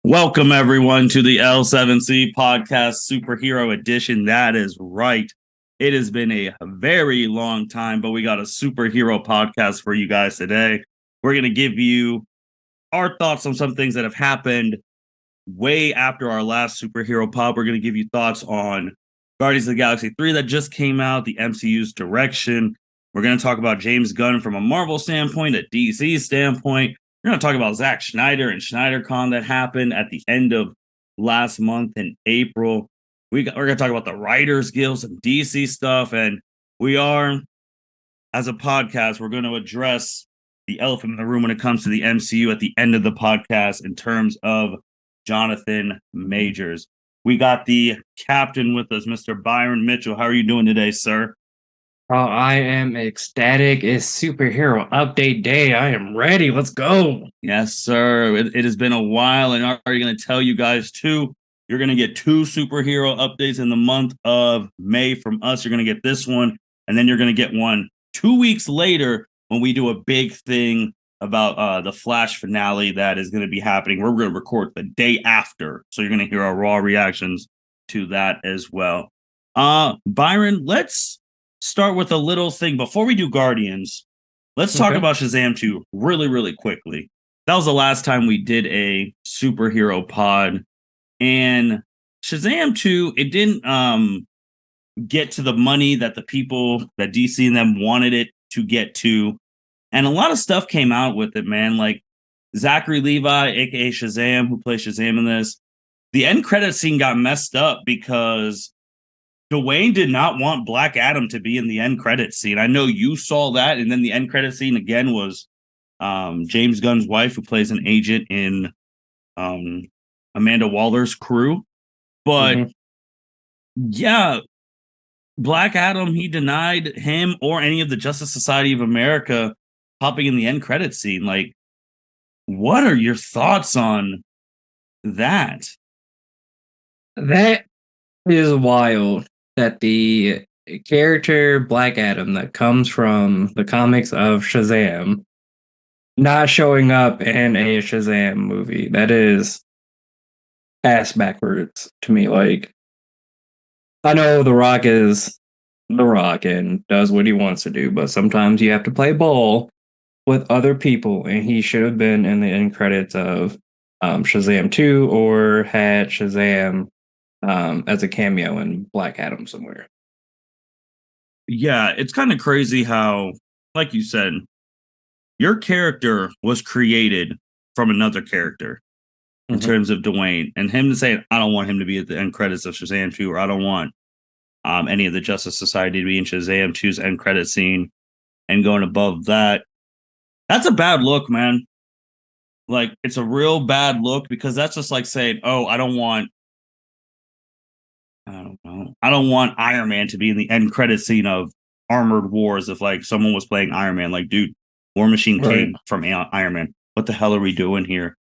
Welcome, everyone, to the L7C Podcast Superhero Edition. That is right. It has been a very long time, but we got a superhero podcast for you guys today. We're going to give you our thoughts on some things that have happened way after our last superhero pod. We're going to give you thoughts on Guardians of the Galaxy 3 that just came out, the MCU's direction. We're going to talk about James Gunn from a Marvel standpoint, a DC standpoint. We're going to talk about Zack Snyder and SnyderCon that happened at the end of last month in April. We're going to talk about the Writers Guild, some DC stuff, and we are, as a podcast, we're going to address the elephant in the room when it comes to the MCU at the end of the podcast in terms of Jonathan Majors. We got the captain with us, Mr. Byron Mitchell. How are you doing today, sir? Oh, I am ecstatic. It's superhero update day. I am ready. Let's go. Yes, sir. It has been a while, and are you going to tell you guys too? You're going to get two superhero updates in the month of May from us. You're going to get this one, and then you're going to get one 2 weeks later when we do a big thing about the Flash finale that is going to be happening. We're going to record the day after, so you're going to hear our raw reactions to that as well. Byron, let's start with a little thing before we do Guardians. Let's talk about Shazam 2 really, really quickly. That was the last time we did a superhero pod. And Shazam 2, it didn't get to the money that the people that DC and them wanted it to get to. And a lot of stuff came out with it, man. Like Zachary Levi, aka Shazam, who plays Shazam in this. The end credit scene got messed up because Dwayne did not want Black Adam to be in the end credit scene. I know you saw that, and then the end credit scene again was James Gunn's wife, who plays an agent in Amanda Waller's crew. But yeah, Black Adam, he denied him or any of the Justice Society of America popping in the end credit scene. Like, what are your thoughts on that? That is wild. That the character Black Adam that comes from the comics of Shazam not showing up in a Shazam movie. That is ass backwards to me. Like, I know The Rock is The Rock and does what he wants to do, but sometimes you have to play ball with other people, and he should have been in the end credits of Shazam 2 or had Shazam as a cameo in Black Adam somewhere. Yeah, it's kind of crazy how, like you said, your character was created from another character in terms of Dwayne, and him saying, I don't want him to be at the end credits of Shazam 2, or I don't want any of the Justice Society to be in Shazam 2's end credit scene, and going above that. That's a bad look, man. Like, it's a real bad look, because that's just like saying, oh, I don't want Iron Man to be in the end credit scene of Armored Wars if like someone was playing Iron Man. Like, dude, War Machine came from Iron Man. What the hell are we doing here?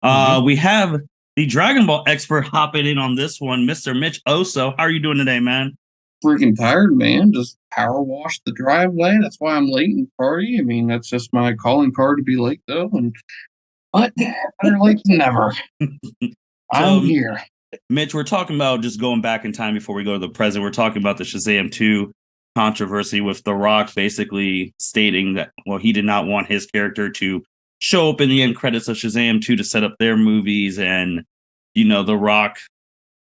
We have the Dragon Ball expert hopping in on this one, Mr. Mitch Oso. How are you doing today, man? Freaking tired, man. Just power washed the driveway. That's why I'm late in the party. I mean, that's just my calling card to be late, though. But better late than never. I'm here. Mitch, we're talking about just going back in time before we go to the present. We're talking about the Shazam 2 controversy with The Rock basically stating that, well, he did not want his character to show up in the end credits of Shazam 2 to set up their movies. And, you know, The Rock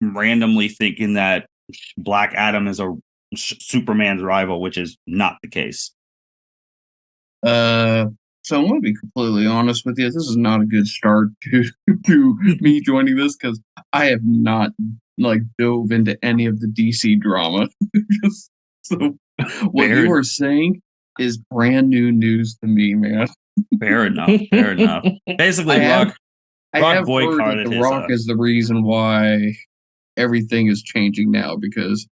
randomly thinking that Black Adam is a Superman's rival, which is not the case. So I'm going to be completely honest with you. This is not a good start to me joining this, because I have not dove into any of the DC drama. So what you are saying is brand new news to me, man. Fair enough. Fair enough. Basically, Rock boycotted The Rock is the reason why everything is changing now, because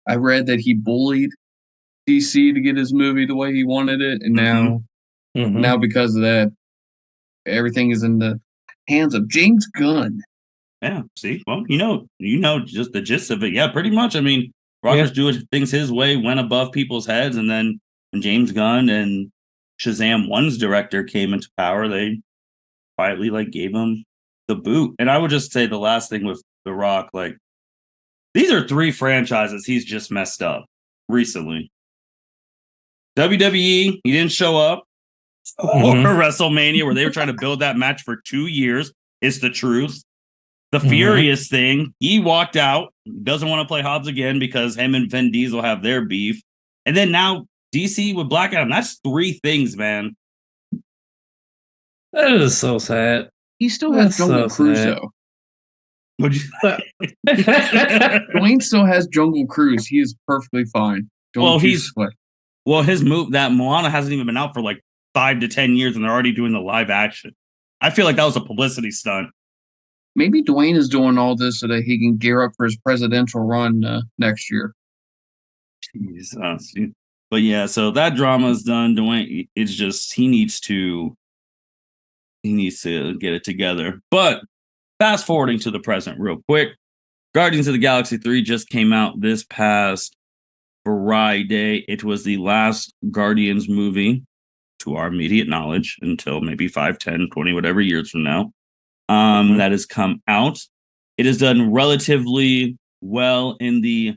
I read that he bullied DC to get his movie the way he wanted it, and now because of that, everything is in the hands of James Gunn. Yeah, see, well, you know just the gist of it. Yeah, pretty much. I mean, Roger's doing things his way, went above people's heads, and then when James Gunn and Shazam 1's director came into power, they quietly gave him the boot. And I would just say the last thing with The Rock, like, these are 3 franchises he's just messed up recently. WWE, he didn't show up for WrestleMania, where they were trying to build that match for 2 years. It's the truth. The Furious thing, he walked out, doesn't want to play Hobbs again because him and Vin Diesel have their beef. And then now DC with Black Adam. That's 3 things, man. That is so sad. He still has Jungle Cruise, though. Would you? Dwayne still has Jungle Cruise. He is perfectly fine. Well, his move, that Moana hasn't even been out for like 5 to 10 years, and they're already doing the live action. I feel like that was a publicity stunt. Maybe Dwayne is doing all this so that he can gear up for his presidential run next year. Jesus. But yeah, so that drama is done. Dwayne, it's just he needs to get it together. But fast forwarding to the present real quick, Guardians of the Galaxy 3 just came out this past Friday. It was the last Guardians movie, to our immediate knowledge, until maybe 5, 10, 20, whatever years from now, that has come out. It has done relatively well in the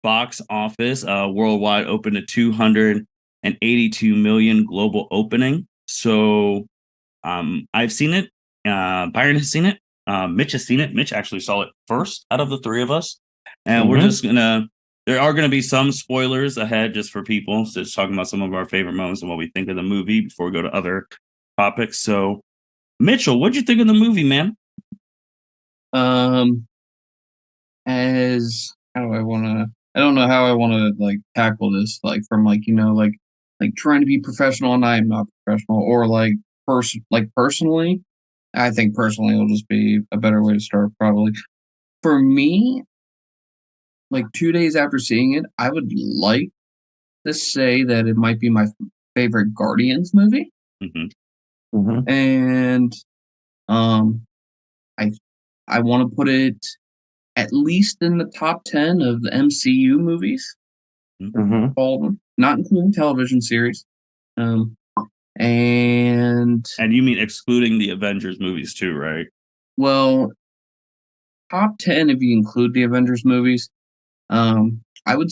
box office. Worldwide opened at 282 million global opening. So I've seen it. Byron has seen it. Mitch has seen it. Mitch actually saw it first out of the 3 of us. And we're just there are going to be some spoilers ahead just for people. So just talking about some of our favorite moments and what we think of the movie before we go to other topics. So Mitchell, what'd you think of the movie, man? As how do I want to? I don't know how I want to like tackle this. Like from like trying to be professional and I am not professional, or personally. I think personally will just be a better way to start. Probably for me, like 2 days after seeing it, I would like to say that it might be my favorite Guardians movie. And I want to put it at least in the top 10 of the MCU movies. All of them, not including television series. And you mean excluding the Avengers movies too, right? Well, top 10 if you include the Avengers movies. I would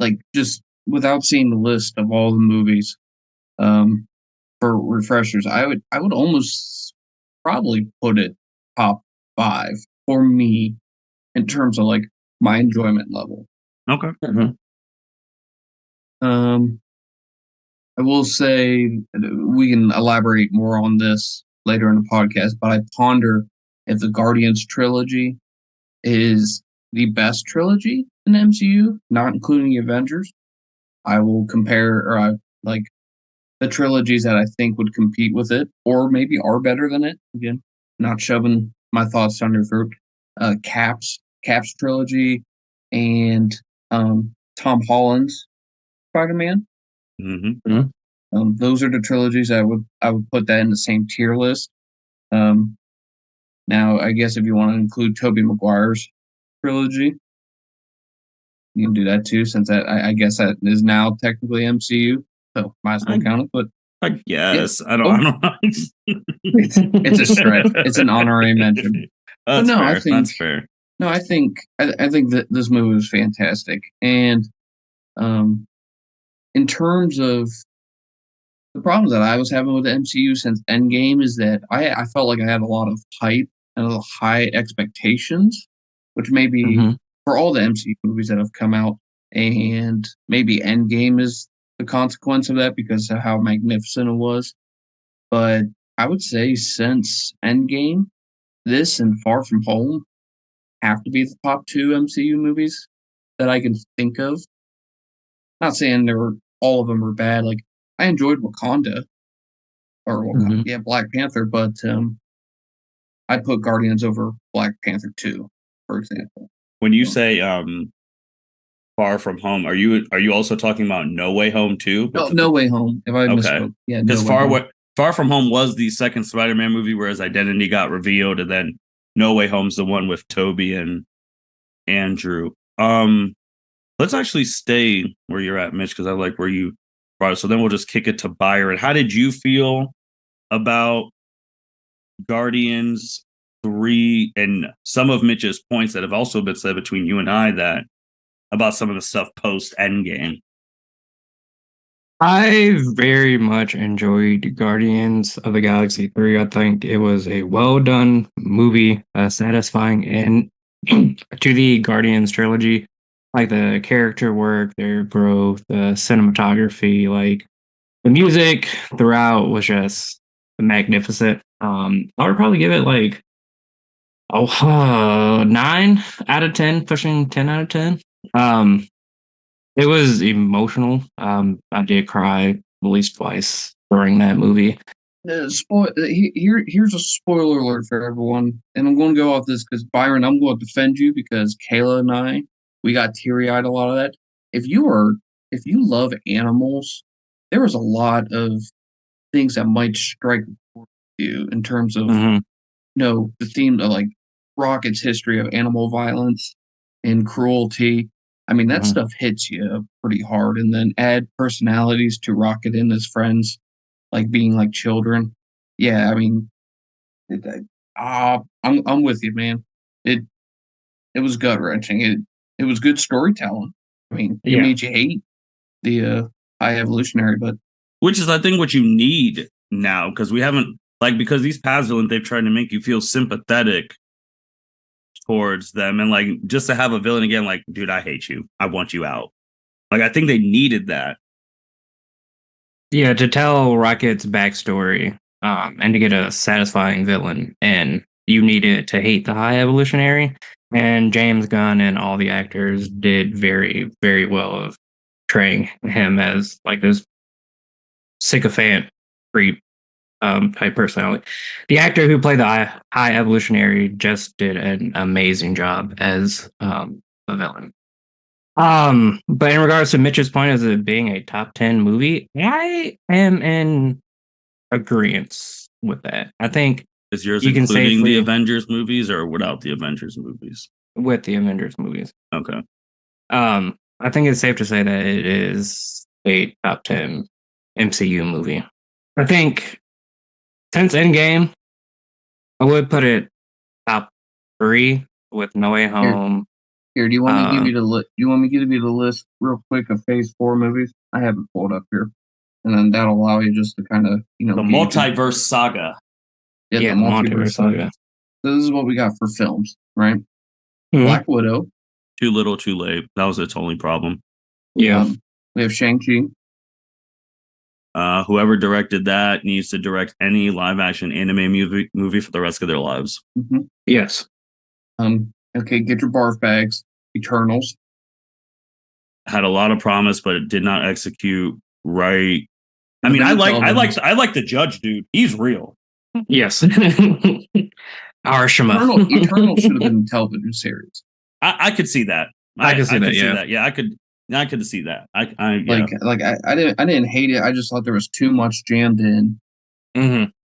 like, just without seeing the list of all the movies, for refreshers, I would almost probably put it top 5 for me in terms of like my enjoyment level. Okay. I will say we can elaborate more on this later in the podcast, but I ponder if the Guardians trilogy is the best trilogy in the MCU, not including the Avengers. I will compare the trilogies that I think would compete with it, or maybe are better than it. Again, not shoving my thoughts down your throat. Cap's trilogy and Tom Holland's Spider-Man. Those are the trilogies I would put that in the same tier list. Now, I guess if you want to include Tobey Maguire's trilogy, you can do that too, since I guess that is now technically MCU, so might as well count it. But I guess I don't know. It's a stretch. It's an honorary mention. That's fair. That's fair. No, I think that this movie was fantastic, and in terms of the problems that I was having with the MCU since Endgame is that I felt like I had a lot of hype and a little high expectations, which maybe for all the MCU movies that have come out, and maybe Endgame is the consequence of that because of how magnificent it was. But I would say since Endgame, this and Far From Home have to be the top 2 MCU movies that I can think of. Not saying all of them were bad. Like, I enjoyed Wakanda, Black Panther, but I'd put Guardians over Black Panther 2, for example. When you say Far From Home, are you also talking about No Way Home too? No Way Home. If I misspoke, yeah, because Far From Home was the second Spider-Man movie where his identity got revealed, and then No Way Home's the one with Tobey and Andrew. Let's actually stay where you're at, Mitch, because I like where you brought it. So then we'll just kick it to Byron. How did you feel about Guardians three and some of Mitch's points that have also been said between you and I that about some of the stuff post Endgame. I very much enjoyed Guardians of the Galaxy 3. I think it was a well done movie, satisfying end to the Guardians trilogy. Like the character work, their growth, the cinematography, like the music throughout was just magnificent. I would probably give it like 9 out of 10, pushing 10 out of 10. It was emotional. I did cry at least twice during that movie. Here's a spoiler alert for everyone, and I'm going to go off this because Byron, I'm going to defend you because Kayla and I, we got teary eyed a lot of that. If you love animals, there was a lot of things that might strike you in terms of the theme of like Rocket's history of animal violence and cruelty. I mean, that stuff hits you pretty hard, and then add personalities to Rocket and his friends, like being like children. Yeah, I mean, I'm with you, man. It was gut wrenching. It was good storytelling. I mean, it made you hate the High Evolutionary, but which is I think what you need now because we haven't because these past villains they've tried to make you feel sympathetic towards them, and like just to have a villain again, like, dude, I hate you, I want you out. Like, I think they needed that. Yeah, to tell Rocket's backstory, and to get a satisfying villain, and you needed to hate the High Evolutionary. And James Gunn and all the actors did very, very well of portraying him as like this sycophant creep type personality. The actor who played the High Evolutionary just did an amazing job as a villain. But in regards to Mitch's point as it being a top 10 movie, I am in agreement with that. I think is yours including the Avengers movies or without the Avengers movies? With the Avengers movies. Okay. I think it's safe to say that it is a top 10 MCU movie. I think since Endgame, I would put it top 3 with No Way Home. Here, do you want me to give you the list? You want me to give you the list real quick of Phase 4 movies? I have it pulled up here, and then that'll allow you just to kind of the multiverse saga. Yeah, the multiverse saga. So this is what we got for films, right? Black Widow. Too little, too late. That was its only problem. Yeah. We have Shang-Chi. Whoever directed that needs to direct any live-action anime movie for the rest of their lives. Yes. Okay, get your barf bags. Eternals. Had a lot of promise, but it did not execute right. I mean, I like the Judge, dude. He's real. Yes. Arshima. Eternals should have been a television series. I could see that. I could see that. Yeah, I could see that. I didn't hate it. I just thought there was too much jammed in.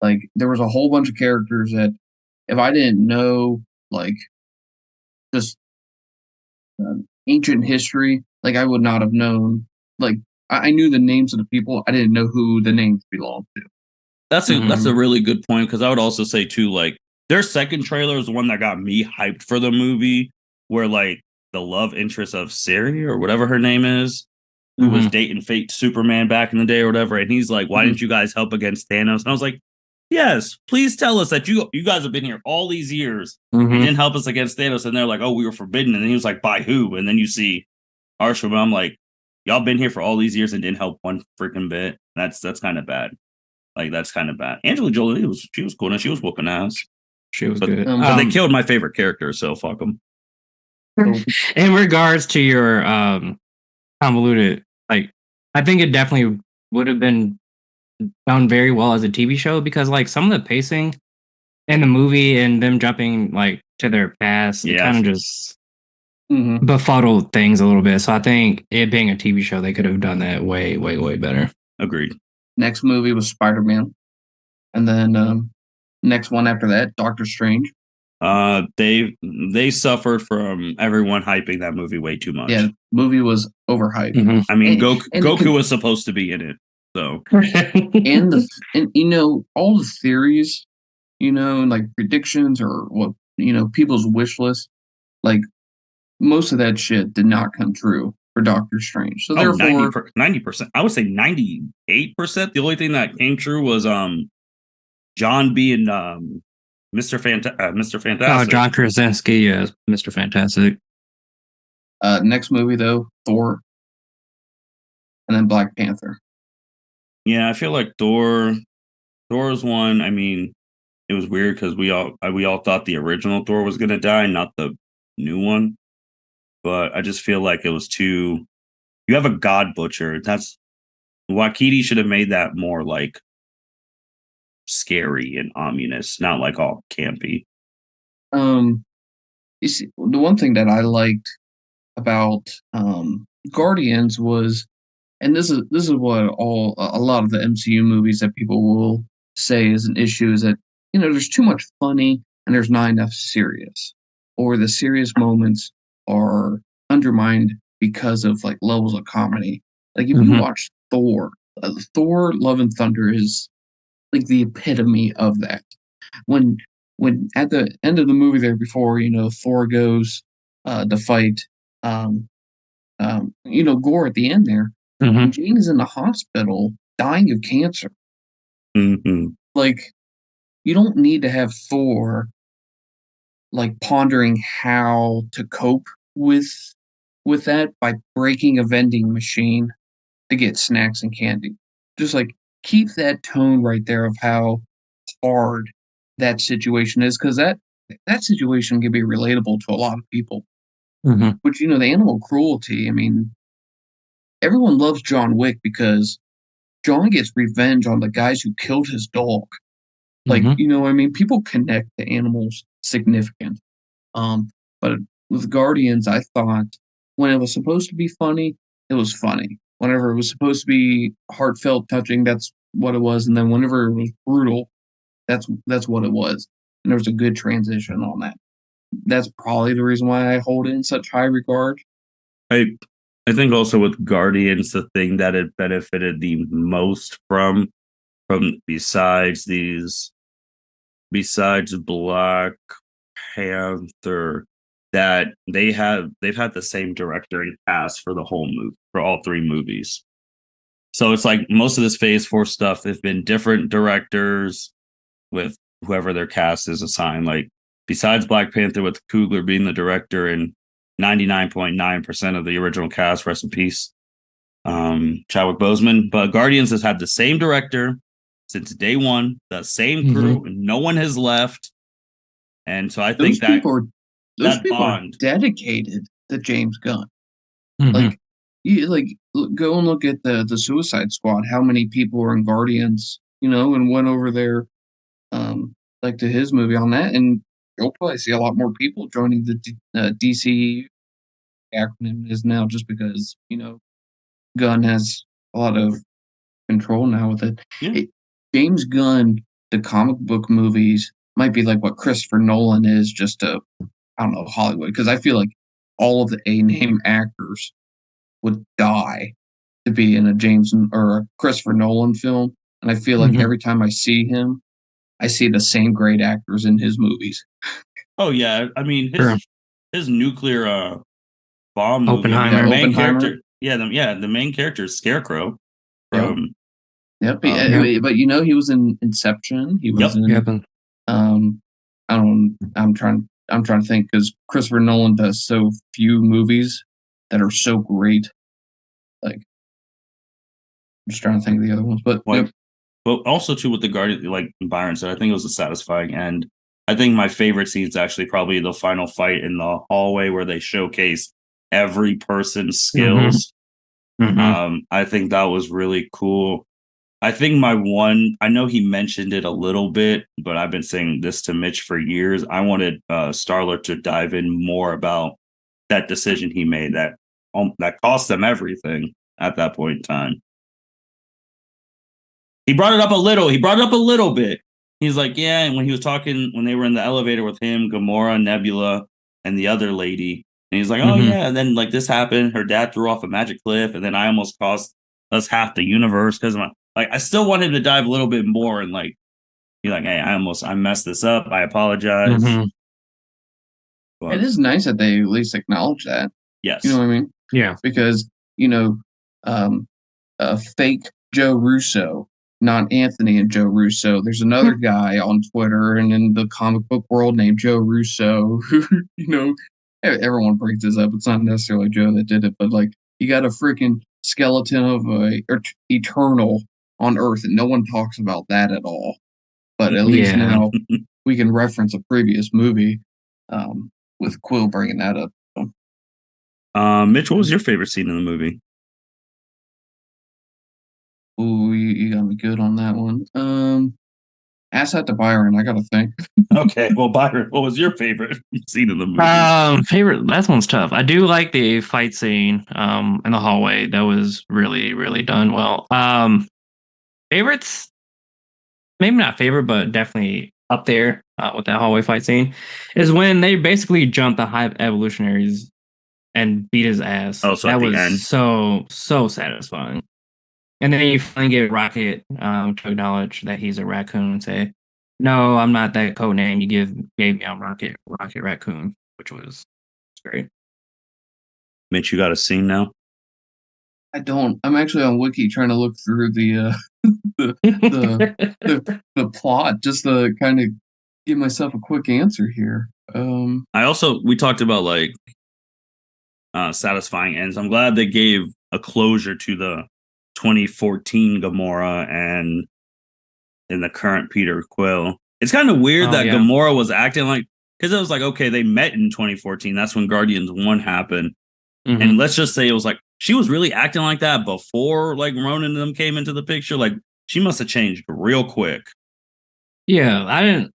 Like there was a whole bunch of characters that if I didn't know like just ancient history, like I would not have known. Like I knew the names of the people. I didn't know who the names belonged to. That's a really good point because I would also say too, like their second trailer is the one that got me hyped for the movie, where like the love interest of Siri or whatever her name is, who was dating fake Superman back in the day or whatever, and he's like, "Why didn't you guys help against Thanos?" And I was like, "Yes, please tell us that you guys have been here all these years and didn't help us against Thanos." And they're like, "Oh, we were forbidden." And then he was like, "By who?" And then you see Arshima. I'm like, "Y'all been here for all these years and didn't help one freaking bit." That's kind of bad. Like that's kind of bad. Angela Jolie she was cool and she was whooping ass. She was good. But they killed my favorite character, so fuck them. In regards to your convoluted, like I think it definitely would have been done very well as a TV show because like some of the pacing in the movie and them jumping like to their past, it kind of just befuddled things a little bit. So I think it being a TV show, they could have done that way, way, way better. Agreed. Next movie was Spider-Man, and then next one after that, Doctor Strange. They suffered from everyone hyping that movie way too much. Yeah, movie was overhyped. I mean, Goku was supposed to be in it, so and you know all the theories and like predictions or what people's wish list, like most of that shit did not come true for Doctor Strange. So therefore, 90%. I would say 98%. The only thing that came true was John being Mr. Fantastic. Oh, John Krasinski, yes, Mr. Fantastic. Next movie though, Thor, and then Black Panther. Yeah, I feel like Thor's one. I mean, it was weird because we all thought the original Thor was gonna die, not the new one. But I just feel like it was too. You have a God Butcher. That's Waikiki should have made that more like scary and ominous, not like all campy. You see, the one thing that I liked about Guardians was, and this is what a lot of the MCU movies that people will say is an issue, is that there's too much funny and there's not enough serious, or the serious moments are undermined because of like levels of comedy. Like if you watch Thor, Love and Thunder is like the epitome of that. When at the end of the movie there, before Thor goes to fight Gore at the end there, when Jane is in the hospital dying of cancer. Like, you don't need to have Thor like pondering how to cope with that by breaking a vending machine to get snacks and candy. Just like keep that tone right there of how hard that situation is, because that situation can be relatable to a lot of people. But the animal cruelty, I mean, everyone loves John Wick because John gets revenge on the guys who killed his dog. Like, I mean, people connect to animals significant. But with Guardians, I thought when it was supposed to be funny, it was funny. Whenever it was supposed to be heartfelt, touching, that's what it was. And then whenever it was brutal, that's what it was. And there was a good transition on that. That's probably the reason why I hold it in such high regard. I think also with Guardians, the thing that it benefited the most from besides Black Panther, that they've had the same director and cast for the whole movie, for all three movies. So it's like most of this Phase 4 stuff have been different directors with whoever their cast is assigned. Like besides Black Panther, with Coogler being the director and 99.9% of the original cast, rest in peace, Chadwick Boseman. But Guardians has had the same director since day one, the same crew. No one has left. And so I think those people are dedicated to James Gunn. Like, go and look at the Suicide Squad. How many people were in Guardians, and went over there, like to his movie on that, and you'll probably see a lot more people joining the DCU acronym is now, just because Gunn has a lot of control now with it. James Gunn, the comic book movies might be like what Christopher Nolan is just to, I don't know, Hollywood, because I feel like all of the A-name actors would die to be in a James or a Christopher Nolan film, and I feel like every time I see him, I see the same great actors in his movies. Oh yeah, I mean his nuclear bomb movie. Oppenheimer. I mean, the main Oppenheimer. character, the main character is Scarecrow. Yep. But he was in Inception. He was in. I'm trying to think, because Christopher Nolan does so few movies that are so great. Like, I'm just trying to think of the other ones, but But also too with the Guardian, like Byron said, I think it was a satisfying end. I think my favorite scene is actually probably the final fight in the hallway where they showcase every person's skills. I think that was really cool. I think I know he mentioned it a little bit, but I've been saying this to Mitch for years. I wanted Star-Lord to dive in more about that decision he made that cost them everything at that point in time. He brought it up a little bit. He's like, yeah, and when he was talking, when they were in the elevator with him, Gamora, Nebula, and the other lady, and he's like, oh yeah, and then like this happened, her dad threw off a magic cliff, and then I almost cost us half the universe because I still want him to dive a little bit more and like You're like, hey, I messed this up. I apologize. Mhm. But It is nice that they at least acknowledge that. yes. You know what I mean? Yeah. Because, um, fake Joe Russo, not Anthony and Joe Russo. There's another guy on Twitter and in the comic book world named Joe Russo who, everyone brings this up. It's not necessarily Joe that did it, but like you got a freaking skeleton of a Eternal on Earth, and no one talks about that at all. But at least Yeah. now we can reference a previous movie with Quill bringing that up. Mitch, what was your favorite scene in the movie? Ooh, you got me good on that one. Ask that to Byron. I gotta think. Okay, well, Byron, what was your favorite scene in the movie? Favorite. That one's tough. I do like the fight scene in the hallway. That was really, really done well. Favorites, maybe not favorite, but definitely up there with that hallway fight scene, is when they basically jumped the Hive evolutionaries and beat his ass. Oh, so that at the was end. so satisfying. And then you finally get Rocket to acknowledge that he's a raccoon and say, "No, I'm not that code name you gave me. I'm Rocket Raccoon," which was great. Mitch, you got a scene now? I don't. I'm actually on Wiki trying to look through the plot just to kind of give myself a quick answer here. We talked about like satisfying ends. I'm glad they gave a closure to the 2014 Gamora and in the current Peter Quill. It's kind of weird that Gamora was acting like, because it was like, okay, they met in 2014. That's when Guardians 1 happened. Mm-hmm. And let's just say it was like she was really acting like that before like Ronan and them came into the picture. Like she must have changed real quick. Yeah, I didn't.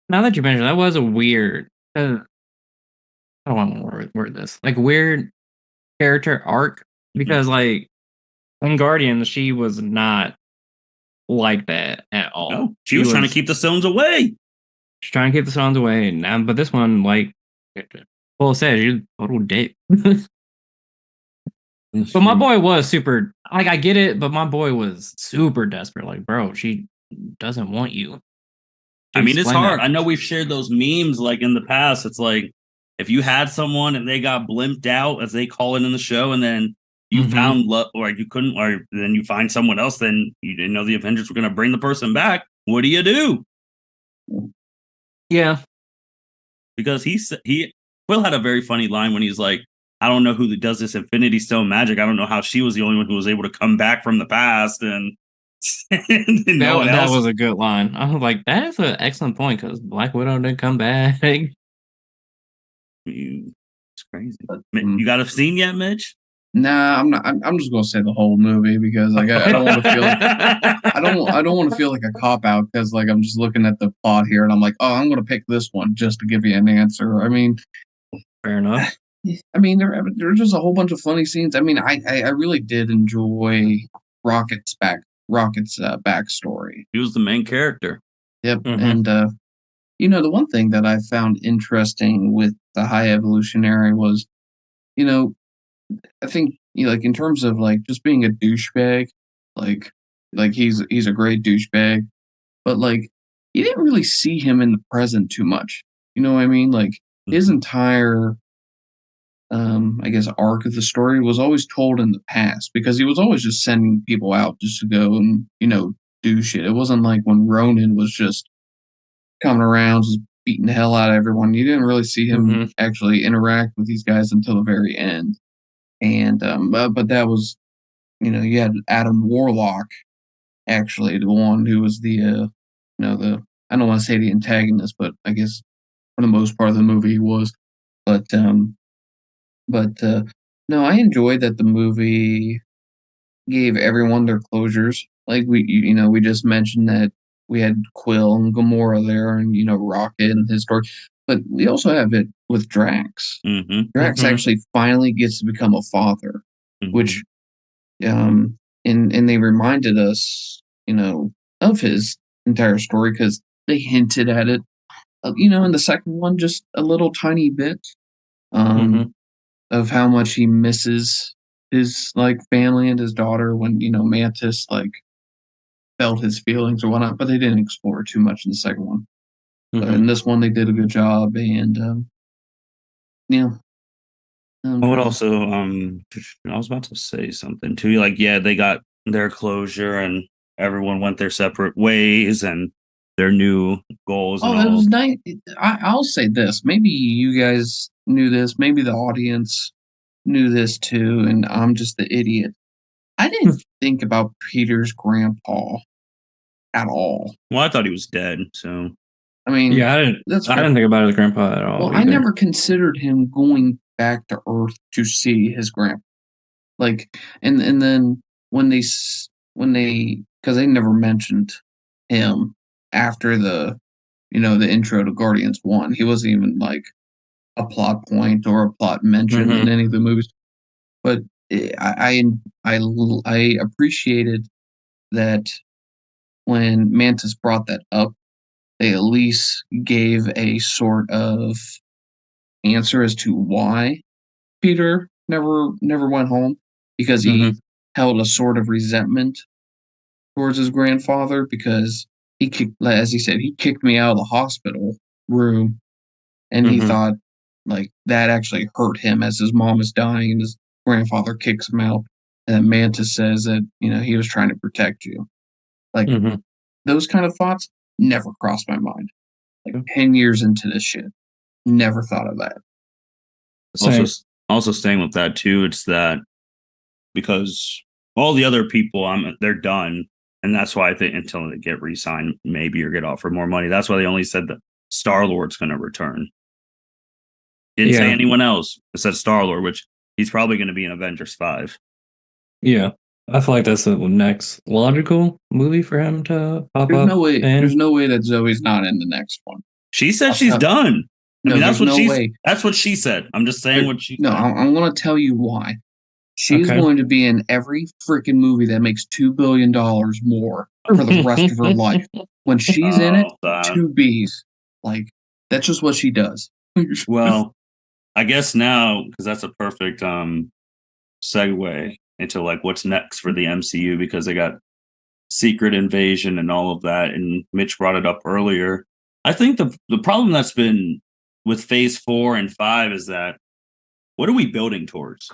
Now that you mentioned, that was a weird. I don't want to word this like weird character arc because like in Guardians she was not like that at all. No, she was trying to keep the stones away. She's trying to keep the stones away, but this one, like Paul says, you're a total dick. But my boy was super. Like I get it, but my boy was super desperate. Like, bro, she doesn't want you. I mean, it's hard. I know we've shared those memes like in the past. It's like if you had someone and they got blimped out, as they call it in the show, and then you found love, or you couldn't, or then you find someone else, then you didn't know the Avengers were going to bring the person back. What do you do? Yeah, because Quill had a very funny line when he's like, "I don't know who does this Infinity Stone magic. I don't know how she was the only one who was able to come back from the past." And that was a good line. I was like, that is an excellent point because Black Widow didn't come back. It's crazy. You got a scene yet, Mitch? Nah, I'm not. I'm just gonna say the whole movie because like I don't want to feel. I don't want to feel like a cop out because like I'm just looking at the plot here and I'm like, oh, I'm gonna pick this one just to give you an answer. I mean, fair enough. I mean, there's just a whole bunch of funny scenes. I mean, I really did enjoy Rocket's backstory. He was the main character. Yep, and the one thing that I found interesting with the High Evolutionary was, I think like in terms of like just being a douchebag, like he's a great douchebag, but like you didn't really see him in the present too much. You know what I mean? Like his entire I guess arc of the story was always told in the past because he was always just sending people out just to go and do shit. It wasn't like when Ronan was just coming around just beating the hell out of everyone. You didn't really see him actually interact with these guys until the very end. And but that was you had Adam Warlock, actually the one who was the I don't want to say the antagonist, but I guess for the most part of the movie he was. But no, I enjoyed that the movie gave everyone their closures. Like we just mentioned that we had Quill and Gamora there, and Rocket and his story, but we also have it with Drax. Drax actually finally gets to become a father, which and they reminded us, of his entire story because they hinted at it, in the second one just a little tiny bit, of how much he misses his like family and his daughter when Mantis like felt his feelings or whatnot, but they didn't explore it too much in the second one. But Mhm. in this one, they did a good job, and yeah. I would also I was about to say something too. Like, yeah, they got their closure and everyone went their separate ways and their new goals and Oh, it all. was nice. I'll say this. Maybe you guys knew this. Maybe the audience knew this too, and I'm just the idiot. I didn't think about Peter's grandpa at all. Well, I thought he was dead, so I mean, Yeah, I that's fair. didn't think about his grandpa at all. Well, I either. never considered him going back to Earth to see his grandpa. Like, and then when because they never mentioned him after the intro to Guardians 1. He wasn't even like a plot point or a plot mention in any of the movies. But I appreciated that when Mantis brought that up, they at least gave a sort of answer as to why Peter never went home, because he held a sort of resentment towards his grandfather, because as he said, he kicked me out of the hospital room, and he thought like that actually hurt him, as his mom is dying and his grandfather kicks him out, and then Mantis says that he was trying to protect you. Like those kind of thoughts never crossed my mind. Like 10 years into this shit, never thought of that. Also staying with that too, it's that because all the other people, they're done, and that's why I think until they get re-signed, maybe or get offered more money. That's why they only said that Star-Lord's going to return. Didn't say anyone else. It said Star-Lord, which he's probably going to be in Avengers 5. Yeah, I feel like that's the next logical movie for him to pop There's up. no way. in. There's no way that Zoe's not in the next one. She said she's done. I mean, there's no way. That's what she said. I'm just saying what she said. I'm going to tell you why. She's going to be in every freaking movie that makes $2 billion more for the rest of her life. When she's in it, two B's. Like, that's just what she does. Well, I guess now, because that's a perfect segue into like what's next for the MCU, because they got Secret Invasion and all of that, and Mitch brought it up earlier. I think the problem that's been with Phase 4 and 5 is that what are we building towards?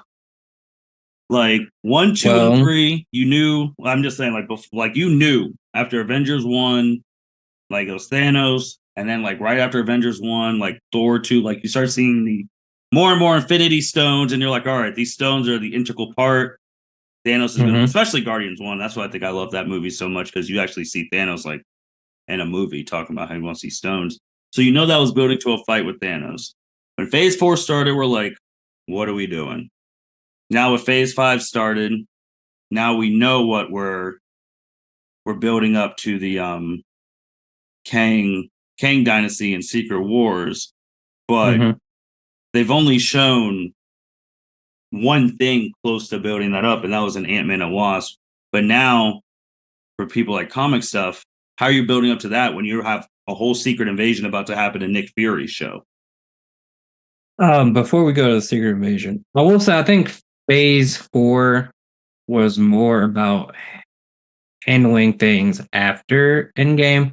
Like 1, 2, and 3, you knew. I'm just saying, like you knew after Avengers 1, like it was Thanos, and then like right after Avengers 1, like Thor 2, like you start seeing the more and more Infinity Stones, and you're like, all right, these stones are the integral part. Thanos is gonna, especially Guardians 1. That's why I think I love that movie so much, because you actually see Thanos like in a movie talking about how he wants these stones. So you know that was building to a fight with Thanos. When Phase 4 started, we're like, what are we doing? Now with Phase 5 started, now we know what we're building up to the Kang Dynasty and Secret Wars, but they've only shown one thing close to building that up, and that was an Ant-Man and Wasp. But now, for people like comic stuff, how are you building up to that when you have a whole Secret Invasion about to happen in Nick Fury's show? Before we go to the Secret Invasion, I will say I think Phase 4 was more about handling things after Endgame,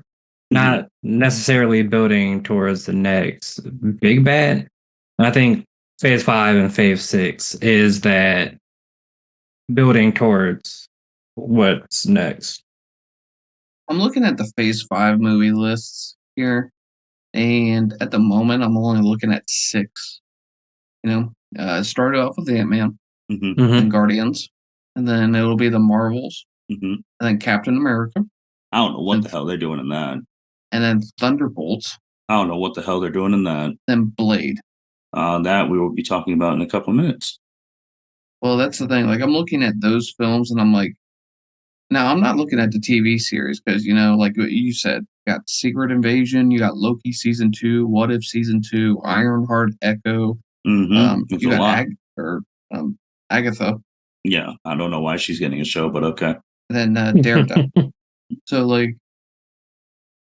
not necessarily building towards the next big bad. And I think Phase 5 and Phase 6 is that building towards what's next. I'm looking at the Phase 5 movie lists here, and at the moment, I'm only looking at 6. It started off with Ant-Man, and Guardians, and then it'll be the Marvels, and then Captain America. I don't know what the hell they're doing in that. And then Thunderbolts. I don't know what the hell they're doing in that. Then Blade. That we will be talking about in a couple of minutes. Well, that's the thing. Like, I'm looking at those films, and I'm like, now I'm not looking at the TV series, because, like what you said, you got Secret Invasion, you got Loki Season 2, What If Season 2, Ironheart, Echo. You got Agatha. Yeah, I don't know why she's getting a show, but okay. And then Daredevil. So, like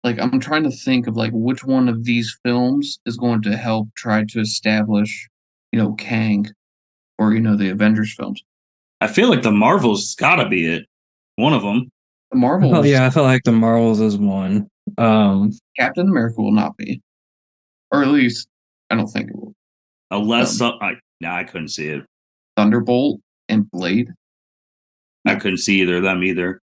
I'm trying to think of like which one of these films is going to help try to establish, Kang, or the Avengers films. I feel like the Marvels gotta be it. One of them. The Marvels. I feel like the Marvels is one. Captain America will not be, or at least I don't think it will. Unless I couldn't see it. Thunderbolt and Blade. I couldn't see either of them either.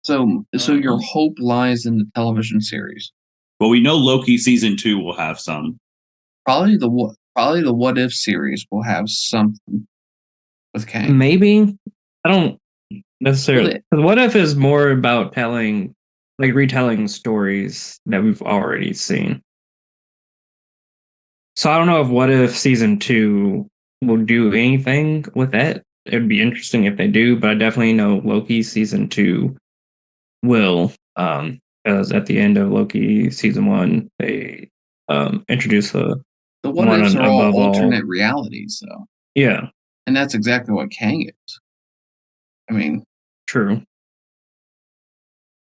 So your hope lies in the television series. But we know Loki season 2 will have some. Probably the What If series will have something with Kang. Maybe. I don't necessarily. What If is more about retelling stories that we've already seen. So I don't know if What If season 2 will do anything with that. It would be interesting if they do, but I definitely know Loki season 2 will. Because at the end of Loki season 1, they introduce the What Ifs are all alternate realities, though. Yeah. And that's exactly what Kang is. I mean, true.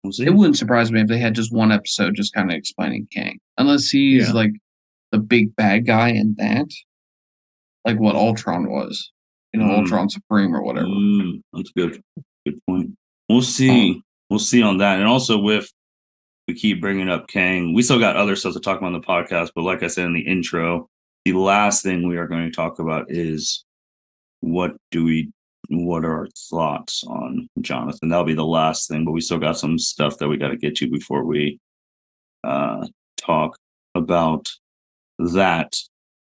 It wouldn't surprise me if they had just one episode just kind of explaining Kang. Unless he's like the big bad guy in that. Like what Ultron was. Ultron Supreme or whatever. That's good. Good point. We'll see. We'll see on that. And also we keep bringing up Kang. We still got other stuff to talk about on the podcast, but like I said in the intro, the last thing we are going to talk about is what are our thoughts on Jonathan? That'll be the last thing, but we still got some stuff that we got to get to before we talk about that.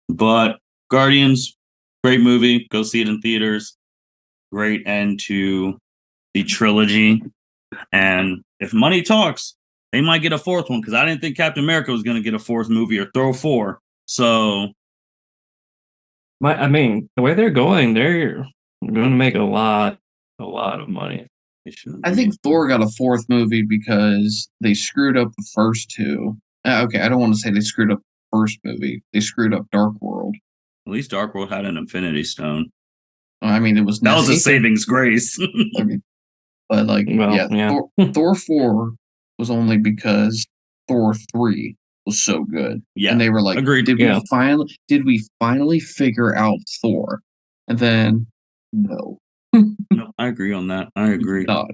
But Guardians, great movie. Go see it in theaters. Great end to the trilogy. And if money talks, they might get a fourth one, because I didn't think Captain America was going to get a fourth movie or throw 4. So, I mean, the way they're going, they're going to make a lot of money. I think Thor got a fourth movie because they screwed up the first 2. Okay, I don't want to say they screwed up the first movie. They screwed up Dark World. At least Dark World had an Infinity Stone. I mean, it was that was a savings grace. But Thor 4 was only because Thor 3 was so good. Yeah, and they were like, agreed. Did we finally figure out Thor? And then no. No, I agree on that. I agree. God.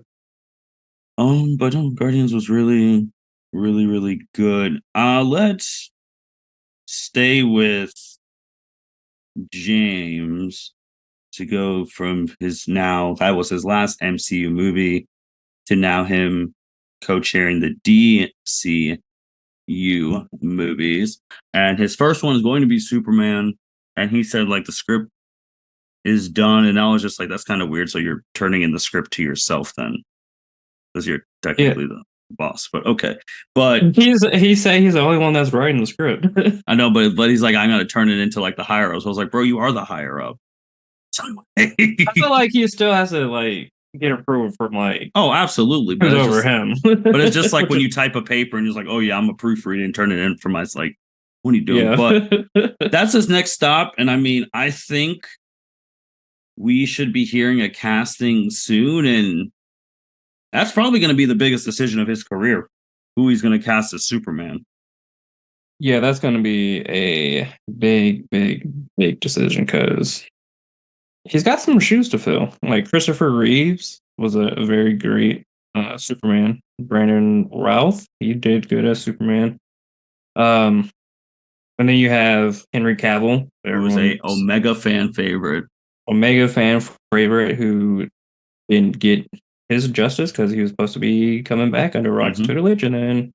But Guardians was really, really, really good. Let's stay with James to go from that was his last MCU movie to now him co-chairing the DCU movies. And his first one is going to be Superman. And he said the script is done. And I was just like, that's kind of weird. So you're turning in the script to yourself then, because you're technically the boss. But okay. But he said he's the only one that's writing the script. I know, but he's like, I'm gonna turn it into the higher ups. So I was like, bro, you are the higher up. I feel like he still has to get approval from oh, absolutely, but it's over him. But it's just when you type a paper and you're like, oh yeah, I'm a proofreader and turn it in for my. It's like, what are you doing? Yeah. But that's his next stop, and I mean, I think we should be hearing a casting soon, and that's probably going to be the biggest decision of his career, who he's going to cast as Superman. Yeah, that's going to be a big, big, big decision, because he's got some shoes to fill. Christopher Reeves was a very great Superman. Brandon Routh, he did good as Superman. And then you have Henry Cavill, who was a Omega fan favorite, who didn't get his justice because he was supposed to be coming back under Rock's tutelage, and then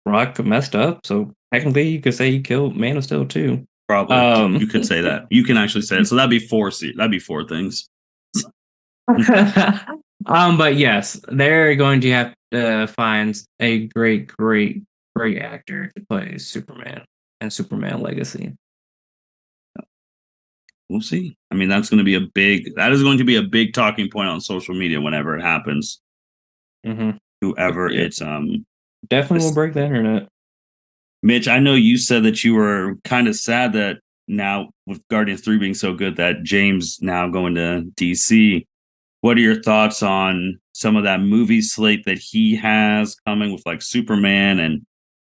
Rock messed up. So technically, you could say he killed Man of Steel too. Probably, you could say that. You can actually say it. So that'd be 4. That'd be 4 things. But yes, they're going to have to find a great actor to play Superman and Superman Legacy. We'll see. I mean, that is going to be a big talking point on social media whenever it happens. Whoever it's definitely will break the internet. Mitch, I know you said that you were kind of sad that now with Guardians 3 being so good that James now going to DC. What are your thoughts on some of that movie slate that he has coming with Superman and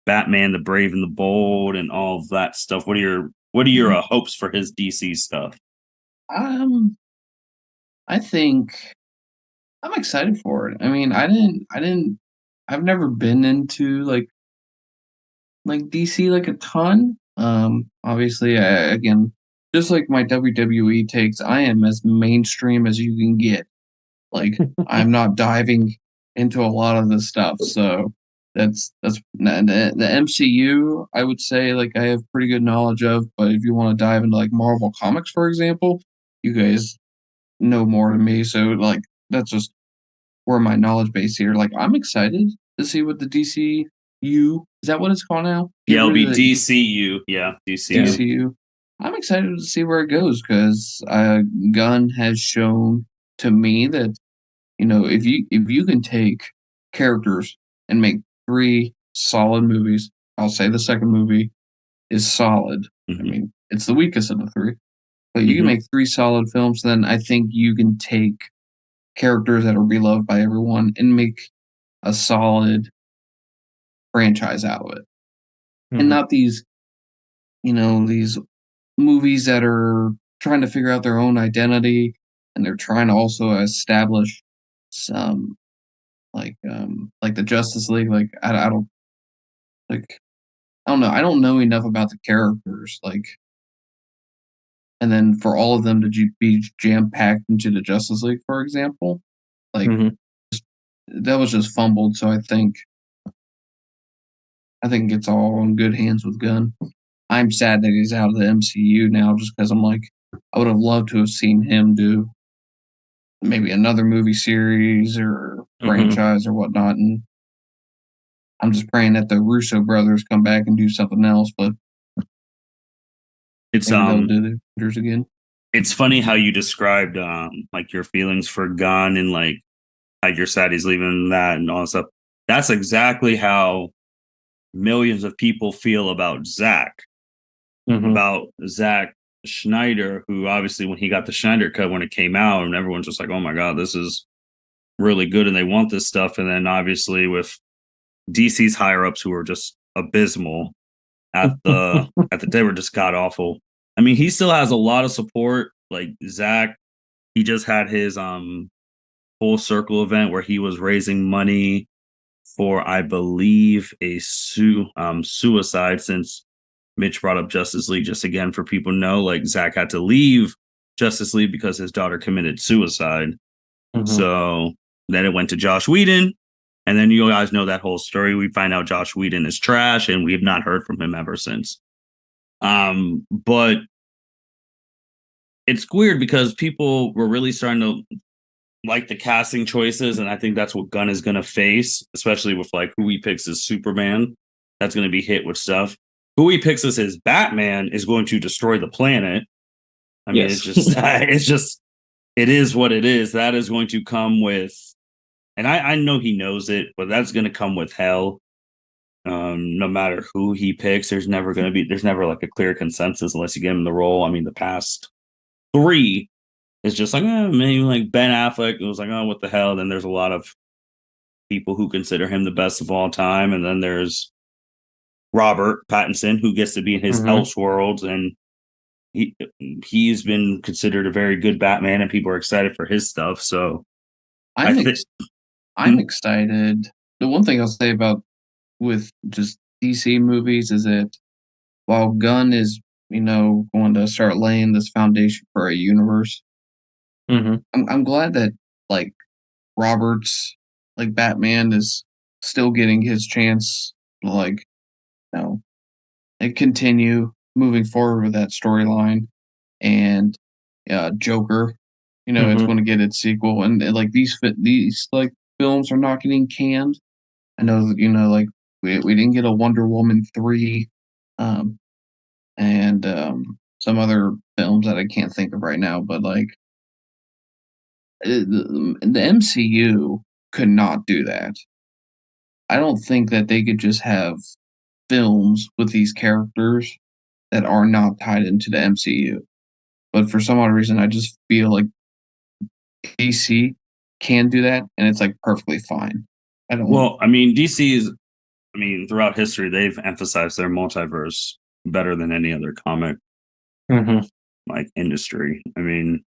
Batman, the Brave and the Bold, and all of that stuff? What are your hopes for his DC stuff? I think I'm excited for it. I mean, I've never been into like DC like a ton. Obviously, again, just like my WWE takes, I am as mainstream as you can get. Like, I'm not diving into a lot of this stuff. So the MCU. I would say like I have pretty good knowledge of, but if you want to dive into like Marvel comics, for example, you guys know more than me. So like that's just where my knowledge base here. Like I'm excited to see what the DCU is that what it's called now? Yeah, Get it'll rid be of the DCU. Yeah, DCU. DCU. I'm excited to see where it goes because Gunn has shown to me that if you can take characters and make three solid movies, I'll say the second movie is solid. I Mm-hmm. mean, it's the weakest of the three, but you can Mm-hmm. make three solid films. Then I think you can take characters that are beloved by everyone and make a solid franchise out of it, and not these movies that are trying to figure out their own identity and they're trying to also establish some like the Justice League. Like I don't like I don't know. I don't know enough about the characters. Like, and then for all of them to be jam packed into the Justice League, for example, like Mhm. that was just fumbled. So I think it's all in good hands with Gunn. I'm sad that he's out of the MCU now, just because I'm like, I would have loved to have seen him do maybe another movie series or Mhm. franchise or whatnot. And I'm just praying that the Russo brothers come back and do something else, but It's maybe they'll do the Avengers again. it's funny how you described like your feelings for Gunn and like how you're sad he's leaving that and all that stuff. That's exactly how millions of people feel about Mhm. Zack Schneider, who obviously when he got the Schneider cut when it came out, and everyone's just like, "Oh my god, this is really good," and they want this stuff. And then obviously with DC's higher ups who are just abysmal they were just god awful. I mean, he still has a lot of support. Like Zach, he just had his full circle event where he was raising money for, I believe, a suicide. Since Mitch brought up Justice League, just again for people to know, like Zach had to leave Justice League because his daughter committed suicide. Mhm. So then it went to Josh Whedon. And then you guys know that whole story. We find out Josh Whedon is trash, and we have not heard from him ever since. But it's weird because people were really starting to like the casting choices, and I think that's what Gunn is going to face, especially with like who he picks as Superman. That's going to be hit with stuff. Who he picks as his Batman is going to destroy the planet. I mean, Yes. it is what it is. That is going to come with, and I know he knows it, but that's going to come with hell. No matter who he picks, there's never like a clear consensus unless you give him the role. I mean, the past three is just like, maybe like Ben Affleck. It was like, oh, what the hell? Then there's a lot of people who consider him the best of all time. And then there's Robert Pattinson, who gets to be in his Mhm. Elseworlds, and he he's been considered a very good Batman, and people are excited for his stuff. So I I'm think, ex- I'm excited. The one thing I'll say about with just DC movies is that while Gunn is, going to start laying this foundation for a universe, Mhm. I'm glad that like Roberts, like Batman, is still getting his chance to you know, and continue moving forward with that storyline. And Joker, it's Mhm. going to get its sequel, and like these like films are not getting canned. I know that like we didn't get a Wonder Woman 3, um, and some other films that I can't think of right now, but like the MCU could not do that. I don't think that they could just have films with these characters that are not tied into the MCU. But for some odd reason, I just feel like DC can do that, and it's like perfectly fine. I don't. well, I mean, DC is, I mean, throughout history, they've emphasized their multiverse better than any other comic Mhm. like industry. I mean,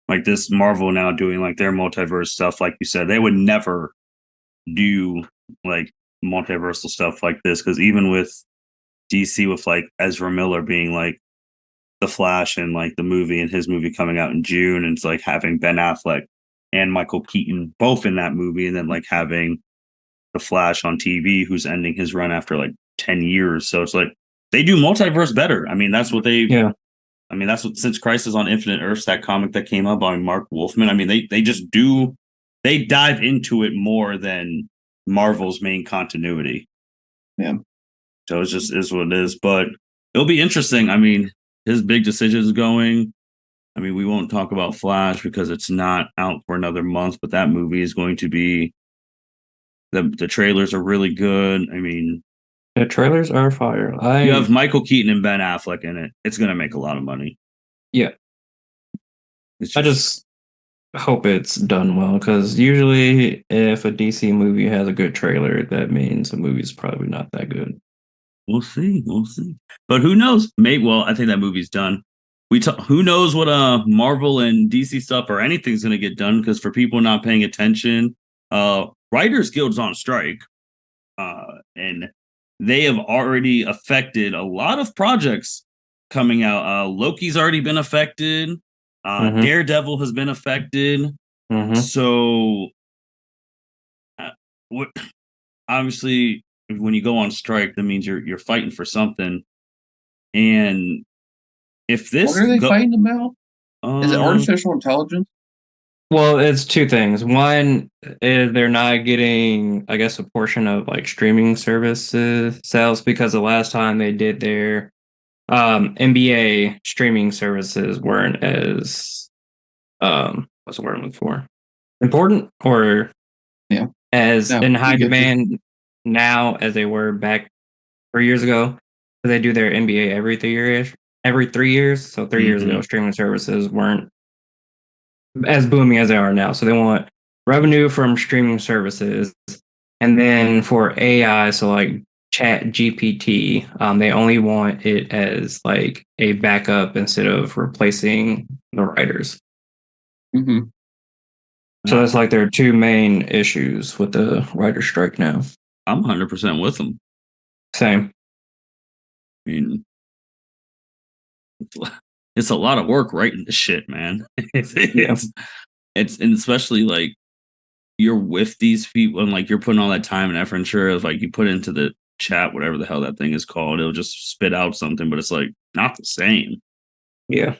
like this Marvel now doing like their multiverse stuff, like you said, they would never do like multiversal stuff like this, because even with DC with like Ezra Miller being like the Flash and like the movie and his movie coming out in June, and it's like having Ben Affleck and Michael Keaton both in that movie, and then like having the Flash on TV who's ending his run after like 10 years. So it's like they do multiverse better. I mean, that's what they I mean, that's what, since Crisis on Infinite Earths, that comic that came out by Mark Wolfman, I mean, they just do, they dive into it more than Marvel's main continuity. Yeah. So it's just is what it is. But it'll be interesting. I mean, his big decisions going. I mean, we won't talk about Flash because it's not out for another month, but that movie is going to be, the trailers are really good. I mean, the trailers are fire. You have Michael Keaton and Ben Affleck in it. It's going to make a lot of money. Yeah. I just hope it's done well, because usually if a DC movie has a good trailer, that means the movie's probably not that good. We'll see. We'll see. But who knows? Maybe. Well, I think that movie's done. Who knows what Marvel and DC stuff or anything's going to get done, because for people not paying attention, Writers Guild's on strike, and they have already affected a lot of projects coming out. Loki's already been affected. Daredevil has been affected. So, obviously, when you go on strike, that means you're fighting for something. And if this, what are they fighting about? Is it artificial intelligence? Well, it's two things. One is they're not getting, I guess, a portion of like streaming services sales, because the last time they did their NBA streaming services weren't as what's the word I'm looking for? Important, or as in high demand now as they were back 3 years ago. They do their NBA every 3 years. So 3 years ago, streaming services weren't as booming as they are now. So they want revenue from streaming services. And then for AI, so like Chat GPT, they only want it as like a backup instead of replacing the writers. So that's like their two main issues with the writer strike now. I'm 100% with them. Same. I mean, it's a lot of work writing this shit, man. It's and especially like you're with these people and like you're putting all that time and effort. And sure, if like you put it into the chat, whatever the hell that thing is called, it'll just spit out something, but it's like not the same. Yeah.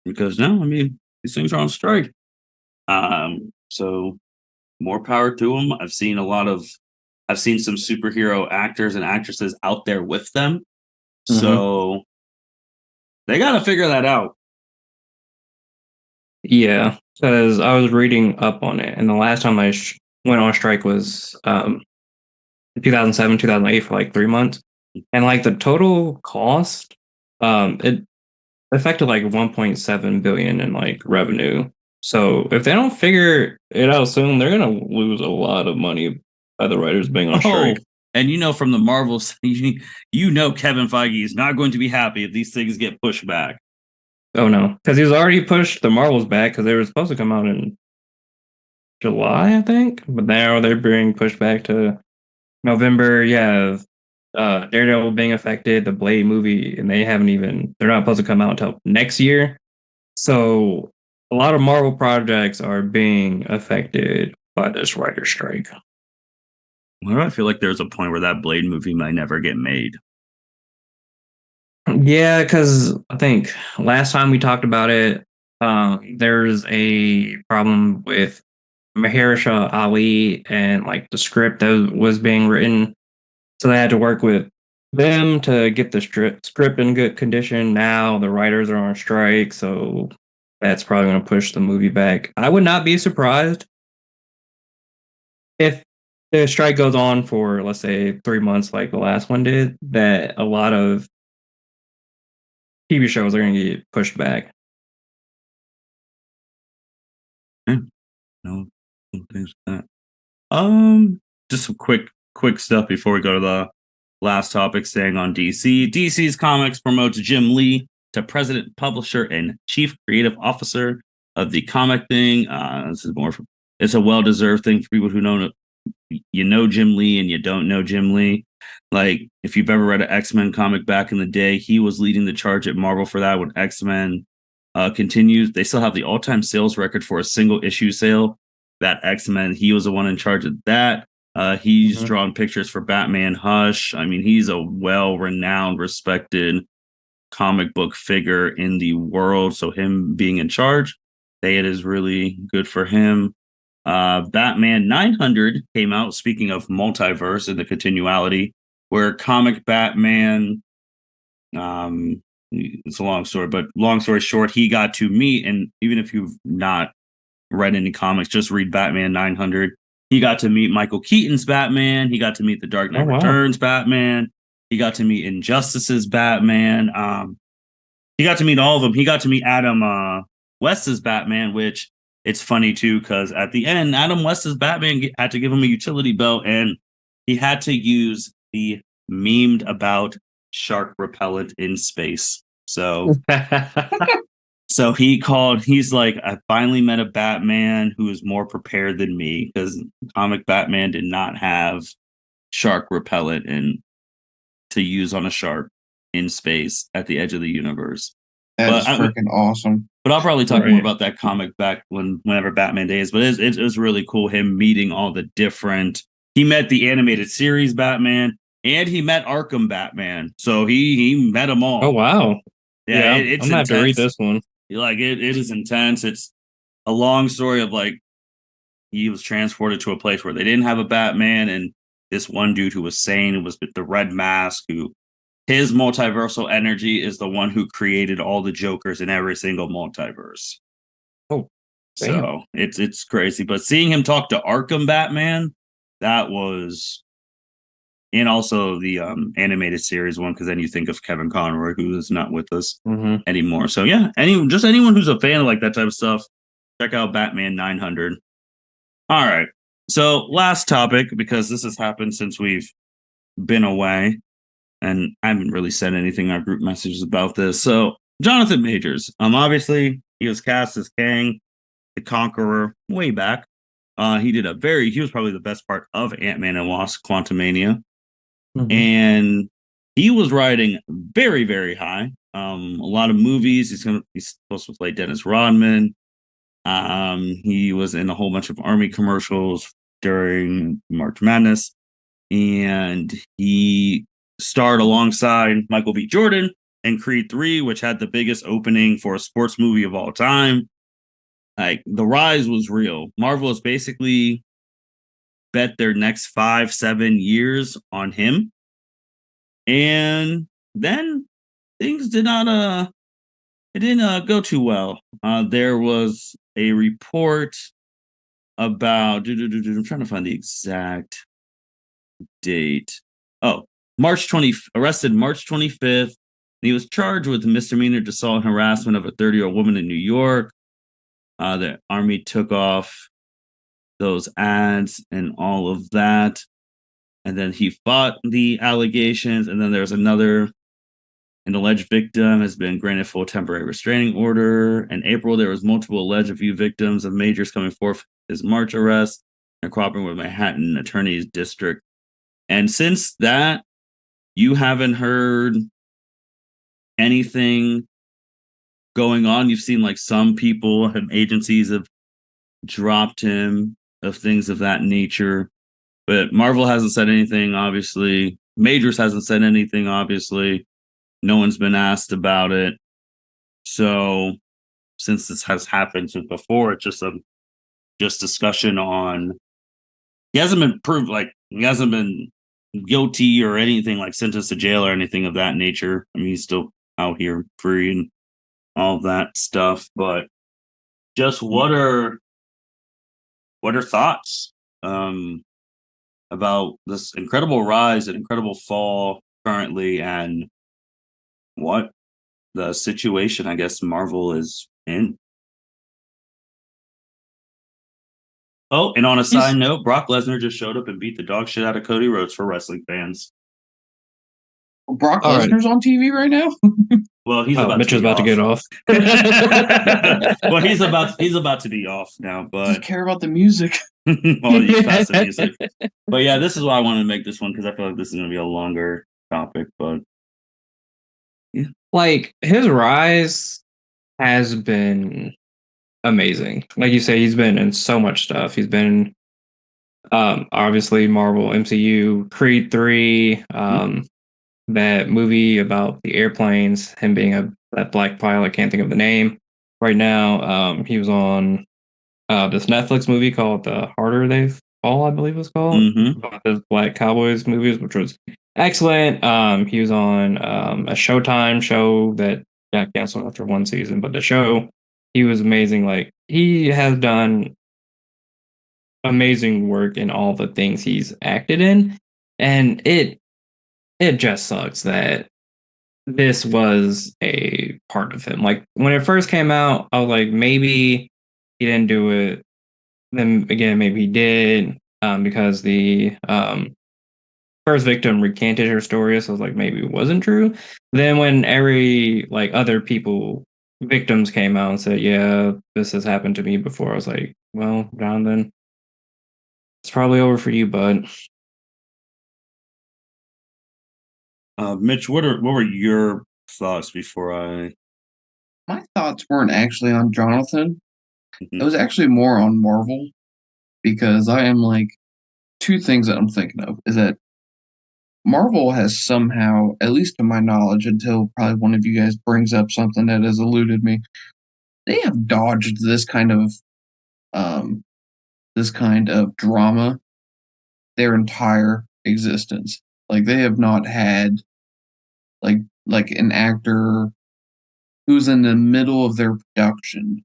Because no, I mean, these things are on strike. So more power to them. I've seen some superhero actors and actresses out there with them. So they got to figure that out. Yeah, because I was reading up on it, and the last time I went on strike was 2007, 2008 for like 3 months, and like the total cost, it affected like 1.7 billion in like revenue. So if they don't figure it out soon, they're gonna lose a lot of money by the writers being on strike. And you know, from the Marvels, you know Kevin Feige is not going to be happy if these things get pushed back. Oh no, because he's already pushed the Marvels back, because they were supposed to come out in July, I think, but now they're being pushed back to November. Yeah, Daredevil being affected, the Blade movie, and they're not supposed to come out until next year. So a lot of Marvel projects are being affected by this writer strike. Why do I feel like there's a point where that Blade movie might never get made? Yeah, because I think last time we talked about it, there's a problem with Mahershala Ali and like the script that was being written. So they had to work with them to get the script in good condition. Now the writers are on strike, so that's probably going to push the movie back. I would not be surprised if the strike goes on for, let's say, 3 months like the last one did, that a lot of TV shows are going to get pushed back. No things like that. Just some quick stuff before we go to the last topic, staying on DC. DC's Comics promotes Jim Lee to president, publisher, and chief creative officer of the comic thing. This is more. It's a well-deserved thing for people who know Jim Lee and you don't know Jim Lee. Like, if you've ever read an X-Men comic back in the day, he was leading the charge at Marvel for that when X-Men continues. They still have the all-time sales record for a single issue sale. That X-Men, he was the one in charge of that. He's drawn pictures for Batman Hush. I mean, he's a well-renowned, respected comic book figure in the world. So him being in charge, it is really good for him. Batman 900 came out, speaking of multiverse and the continuality, where comic Batman, it's a long story, but long story short, he got to meet, and even if you've not read any comics, just read Batman 900. He got to meet Michael Keaton's Batman. He got to meet the Dark Knight Returns Batman. He got to meet Injustice's Batman. He got to meet all of them. He got to meet Adam West's Batman, which it's funny too, because at the end, Adam West's Batman had to give him a utility belt, and he had to use the memed about shark repellent in space. So so he's like, I finally met a Batman who is more prepared than me, because comic Batman did not have shark repellent and to use on a shark in space at the edge of the universe. That's freaking awesome. But I'll probably talk more about that comic back whenever Batman Day is. But it was really cool him meeting all the different. He met the animated series Batman, and he met Arkham Batman. So he met them all. Oh wow! Yeah, it's I'm gonna have to read this one. Like it is intense. It's a long story of like he was transported to a place where they didn't have a Batman, and this one dude who was sane, was the Red Mask, who his multiversal energy is the one who created all the Jokers in every single multiverse. Oh, so it's crazy. But seeing him talk to Arkham Batman, that was, and also the animated series one, because then you think of Kevin Conroy, who is not with us anymore. So yeah, anyone who's a fan of like that type of stuff, check out Batman 900. All right. So last topic, because this has happened since we've been away, and I haven't really said anything in our group messages about this. So Jonathan Majors, obviously he was cast as Kang the Conqueror way back. He was probably the best part of Ant-Man and Wasp: Quantumania. And he was riding very, very high. A lot of movies. He's supposed to play Dennis Rodman. He was in a whole bunch of Army commercials during March Madness, and he starred alongside Michael B. Jordan in Creed 3, which had the biggest opening for a sports movie of all time. Like, the rise was real. Marvel has basically bet their next 5-7 years on him, and then things didn't go too well. There was a report about I'm trying to find the exact date. Arrested March 25th. He was charged with misdemeanor assault and harassment of a 30-year-old woman in New York. The Army took off those ads and all of that, and then he fought the allegations. And then there's an alleged victim has been granted full temporary restraining order. In April, there was multiple alleged victims of Majors coming forth his March arrest and cooperating with Manhattan Attorney's District. And since that, you haven't heard anything going on. You've seen like some people and agencies have dropped him of things of that nature, but Marvel hasn't said anything, obviously. Majors hasn't said anything, obviously. No one's been asked about it. So since this has happened since before, it's just discussion on, he hasn't been proved, like he hasn't been guilty or anything, like sentenced to jail or anything of that nature. I mean, he's still out here free and all of that stuff. But just what are thoughts about this incredible rise and incredible fall currently, and what the situation, I guess, Marvel is in? Oh, and on a side note, Brock Lesnar just showed up and beat the dog shit out of Cody Rhodes for wrestling fans. Brock Lesnar's on TV right now? Well, he's about Mitchell's to be about off. to get off. Well, he's about to be off now, I but just care about the music. well, he's past the music. But yeah, this is why I wanted to make this one because I feel like this is going to be a longer topic. But like his rise has been amazing. Like you say, he's been in so much stuff. He's been obviously Marvel, MCU, Creed 3, that movie about the airplanes, him being that black pilot, can't think of the name right now. He was on this Netflix movie called The Harder They Fall, I believe it was called. About the Black Cowboys movies, which was excellent. He was on a Showtime show that got canceled after one season, but the show, he was amazing. Like he has done amazing work in all the things he's acted in, and it just sucks that this was a part of him. Like when it first came out, I was like, maybe he didn't do it. Then again, maybe he did, because the first victim recanted her story, so I was like, maybe it wasn't true. Then when every like other victims came out and said, yeah, this has happened to me before, I was like, well, Jonathan, it's probably over for you, bud. Mitch, what were your thoughts before I? My thoughts weren't actually on Jonathan. It was actually more on Marvel, because I am like, two things that I'm thinking of is that Marvel has somehow, at least to my knowledge, until probably one of you guys brings up something that has eluded me, they have dodged this kind of drama their entire existence. Like they have not had like an actor who's in the middle of their production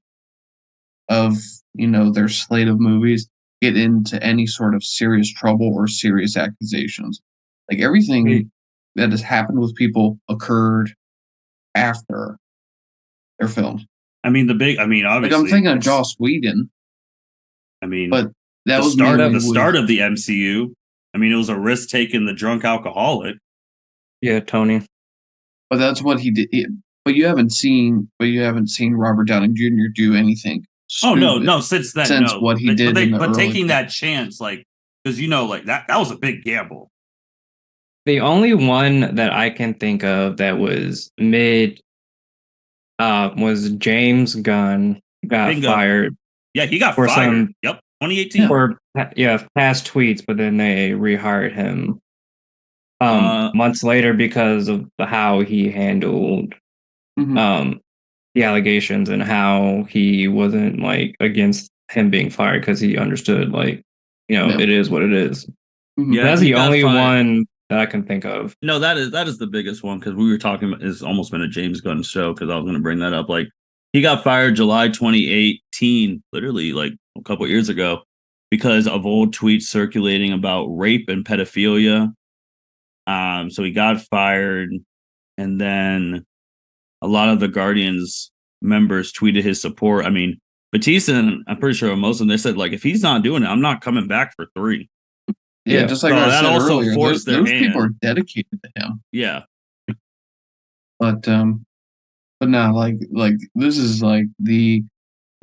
of their slate of movies get into any sort of serious trouble or serious accusations. Like everything that has happened with people occurred after their film. I mean, obviously, like I'm thinking of Joss Whedon. I mean, but that was start of the MCU. I mean, it was a risk taking the drunk alcoholic. Yeah, Tony. But that's what he did. But you haven't seen Robert Downey Jr. do anything. Oh no! Since then, no. What he did, but taking that chance, like, because like that was a big gamble. The only one that I can think of that was was James Gunn got fired. Yeah, he got fired. 2018. For past tweets, but then they rehired him months later because of how he handled the allegations and how he wasn't like against him being fired because he understood it is what it is. Yeah, that's the only one that I can think of. No, that is the biggest one because we were talking about it's almost been a James Gunn show because I was going to bring that up. Like he got fired July 2018, literally like a couple years ago, because of old tweets circulating about rape and pedophilia. So he got fired, and then a lot of the Guardians members tweeted his support. I mean, Batista, and I'm pretty sure most of them, they said, like, if he's not doing it, I'm not coming back for 3. Yeah, just like I said also earlier, those people are dedicated to him. Yeah. But no, like this is like the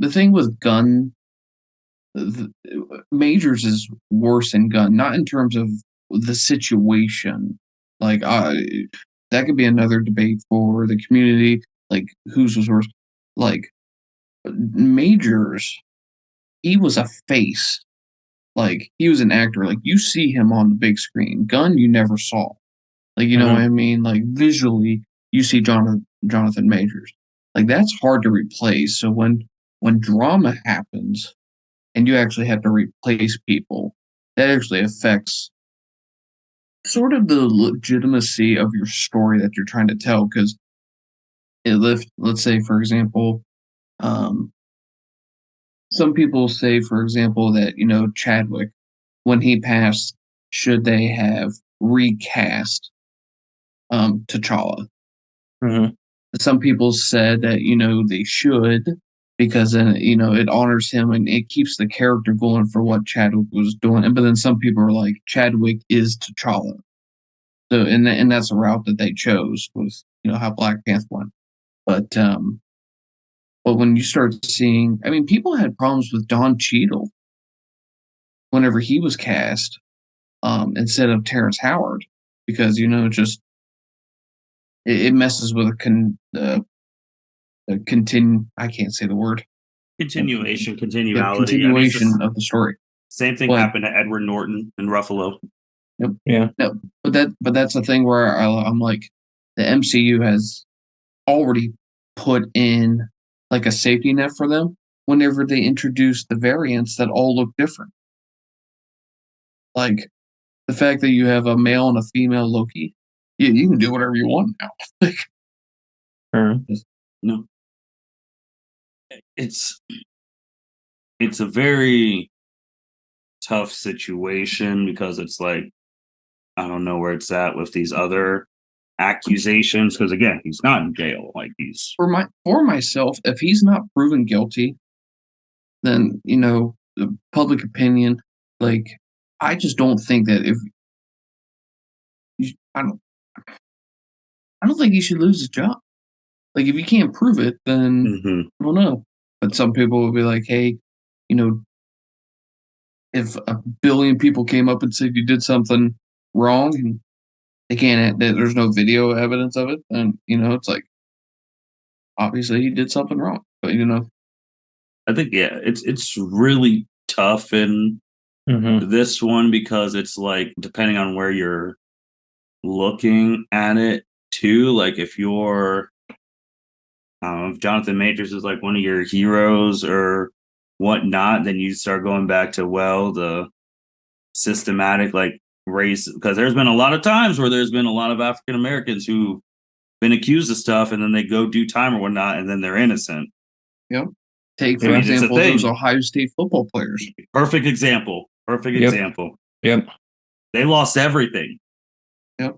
thing with Gunn. Majors is worse than Gunn, not in terms of the situation. Like that could be another debate for the community. Like whose was worse? Like Majors, he was a face. Like he was an actor. Like you see him on the big screen. Gunn, you never saw. Like you know what I mean? Like visually, you see Jonathan Majors. Like that's hard to replace. So when drama happens, and you actually have to replace people, that actually affects sort of the legitimacy of your story that you're trying to tell. Because let's say, for example, some people say, for example, that Chadwick, when he passed, should they have recast T'Challa? Some people said that they should, because then it honors him and it keeps the character going for what Chadwick was doing. But then some people are like, Chadwick is T'Challa. So and that's a route that they chose, was how Black Panther went. But when you start seeing, I mean, people had problems with Don Cheadle whenever he was cast instead of Terrence Howard because just it messes with I can't say the word. Continuality Of the story. Same thing happened to Edward Norton and Ruffalo. Yep. Yeah. No, but that's the thing where I'm like, the MCU has already put in like a safety net for them whenever they introduce the variants that all look different. Like the fact that you have a male and a female Loki, you can do whatever you want now. No. It's a very tough situation because it's like, I don't know where it's at with these other accusations because again, he's not in jail. Like he's for myself, if he's not proven guilty, then the public opinion, like I just don't think that I don't think he should lose his job. Like if you can't prove it, then I don't know. But some people will be like, hey, if a billion people came up and said you did something wrong and there's no video evidence of it, then it's like obviously he did something wrong. But I think it's really tough in this one because it's like depending on where you're looking at it too. Like if you're if Jonathan Majors is like one of your heroes or whatnot, then you start going back to the systematic like race because there's been a lot of times where there's been a lot of African Americans who've been accused of stuff and then they go do time or whatnot and then they're innocent. Yep. Take for example those Ohio State football players. Perfect example. Yep. They lost everything. Yep.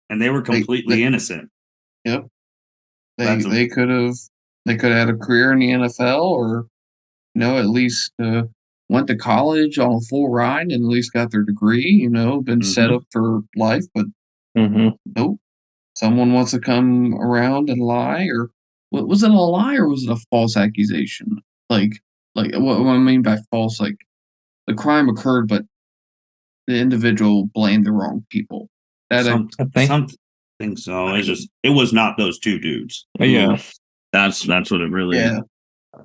And they were completely innocent. Yep. They could have had a career in the NFL or at least went to college on a full ride and at least got their degree, been set up for life, but nope. Someone wants to come around and lie, or was it a lie or was it a false accusation? Like what I mean by false, like the crime occurred, but the individual blamed the wrong people. I think so. It's just it was not those two dudes. Yeah, that's what it really. Yeah.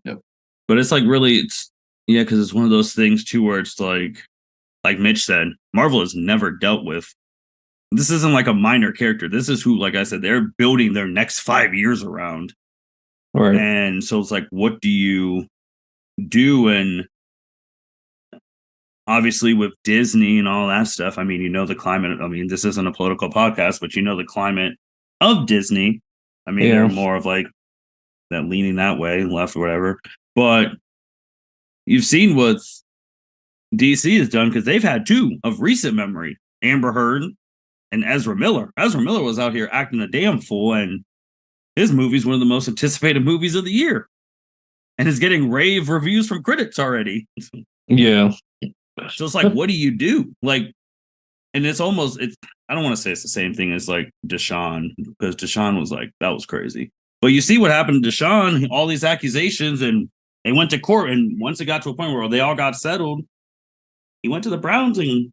Yep. But it's like really, because it's one of those things too, where it's like Mitch said, Marvel has never dealt with. This isn't like a minor character. This is who, like I said, they're building their next 5 years around. Right. And so it's like, what do you do? And obviously with Disney and all that stuff, I mean, the climate. I mean, this isn't a political podcast, but the climate of Disney. I mean, they're more of like that leaning that way, left or whatever. But you've seen what DC has done because they've had two of recent memory, Amber Heard and Ezra Miller. Ezra Miller was out here acting a damn fool, and his movie's one of the most anticipated movies of the year. And is getting rave reviews from critics already. Yeah. So it's like, what do you do? Like, and it's I don't want to say it's the same thing as like Deshaun, because Deshaun was like, that was crazy. But you see what happened to Deshaun, all these accusations, and they went to court. And once it got to a point where they all got settled, he went to the Browns and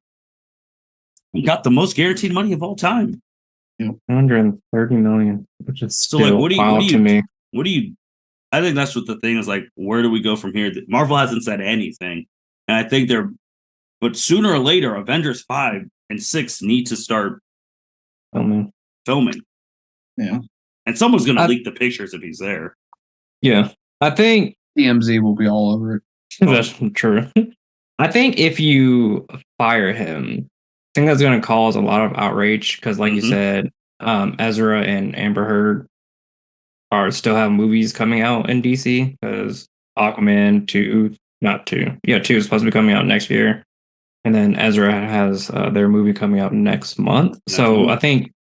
he got the most guaranteed money of all time. 130 million, which is so still like, wild to me. What do you? I think that's what the thing is like. Where do we go from here? Marvel hasn't said anything, and I think but sooner or later, Avengers 5 and 6 need to start filming. Yeah, and someone's gonna leak the pictures if he's there. Yeah, I think TMZ will be all over it. That's true. I think if you fire him, I think that's going to cause a lot of outrage because, like you said, Ezra and Amber Heard still have movies coming out in DC because Aquaman 2 is supposed to be coming out next year. And then Ezra has their movie coming out next month. I think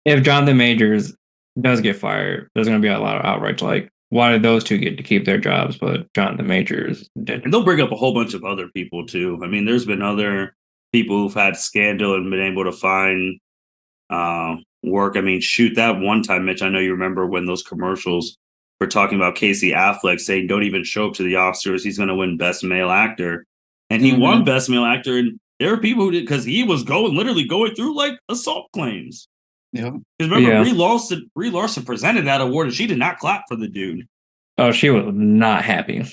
if Jonathan Majors does get fired, there's going to be a lot of outrage. Like, why did those two get to keep their jobs, but Jonathan Majors didn't? And they'll bring up a whole bunch of other people too. I mean, there's been other people who've had scandal and been able to find work. I mean, shoot, that one time, Mitch, I know you remember when those commercials were talking about Casey Affleck saying, don't even show up to the Oscars. He's going to win Best Male Actor. And he won Best Male Actor. And there are people who did, because he was literally going through like assault claims. Yeah. Because remember, Brie Larson presented that award and she did not clap for the dude. Oh, she was not happy.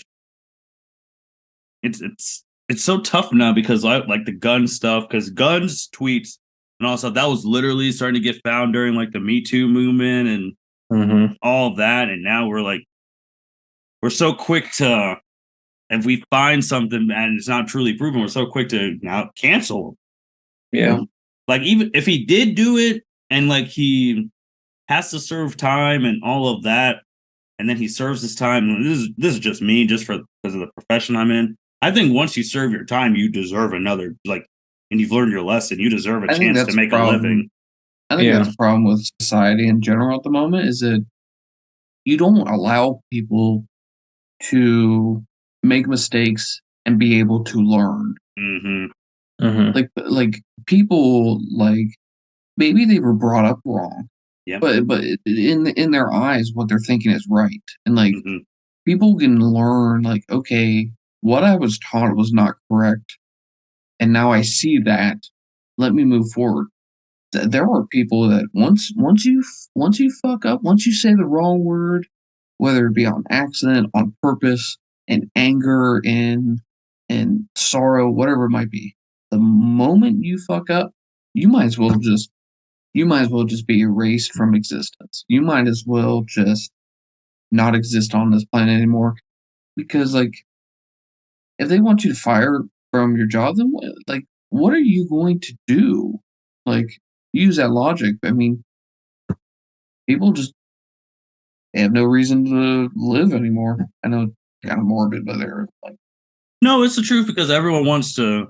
It's so tough now because like the Gunn stuff, because Gunn's tweets and all stuff, that was literally starting to get found during like the Me Too movement and all of that. And now we're so quick to, if we find something and it's not truly proven, we're so quick to now cancel. Yeah. Like even if he did do it and like he has to serve time and all of that, and then he serves his time. This is just me, just because of the profession I'm in. I think once you serve your time, you deserve another, like, and you've learned your lesson, you deserve a chance to make a living. I think that's a problem with society in general at the moment, is that you don't allow people to make mistakes and be able to learn. Like people, like, maybe they were brought up wrong. Yeah. But in their eyes, what they're thinking is right. And like people can learn, like, okay, what I was taught was not correct, and now I see that. Let me move forward. There are people that once you fuck up, once you say the wrong word, whether it be on accident, on purpose, in anger, in sorrow, whatever it might be, the moment you fuck up, you might as well just be erased from existence. You might as well just not exist on this planet anymore. Because, like, if they want you to fire from your job, then what are you going to do? Like, use that logic. I mean, people just have no reason to live anymore. I know it's kind of morbid, but they're like, no, it's the truth, because everyone wants to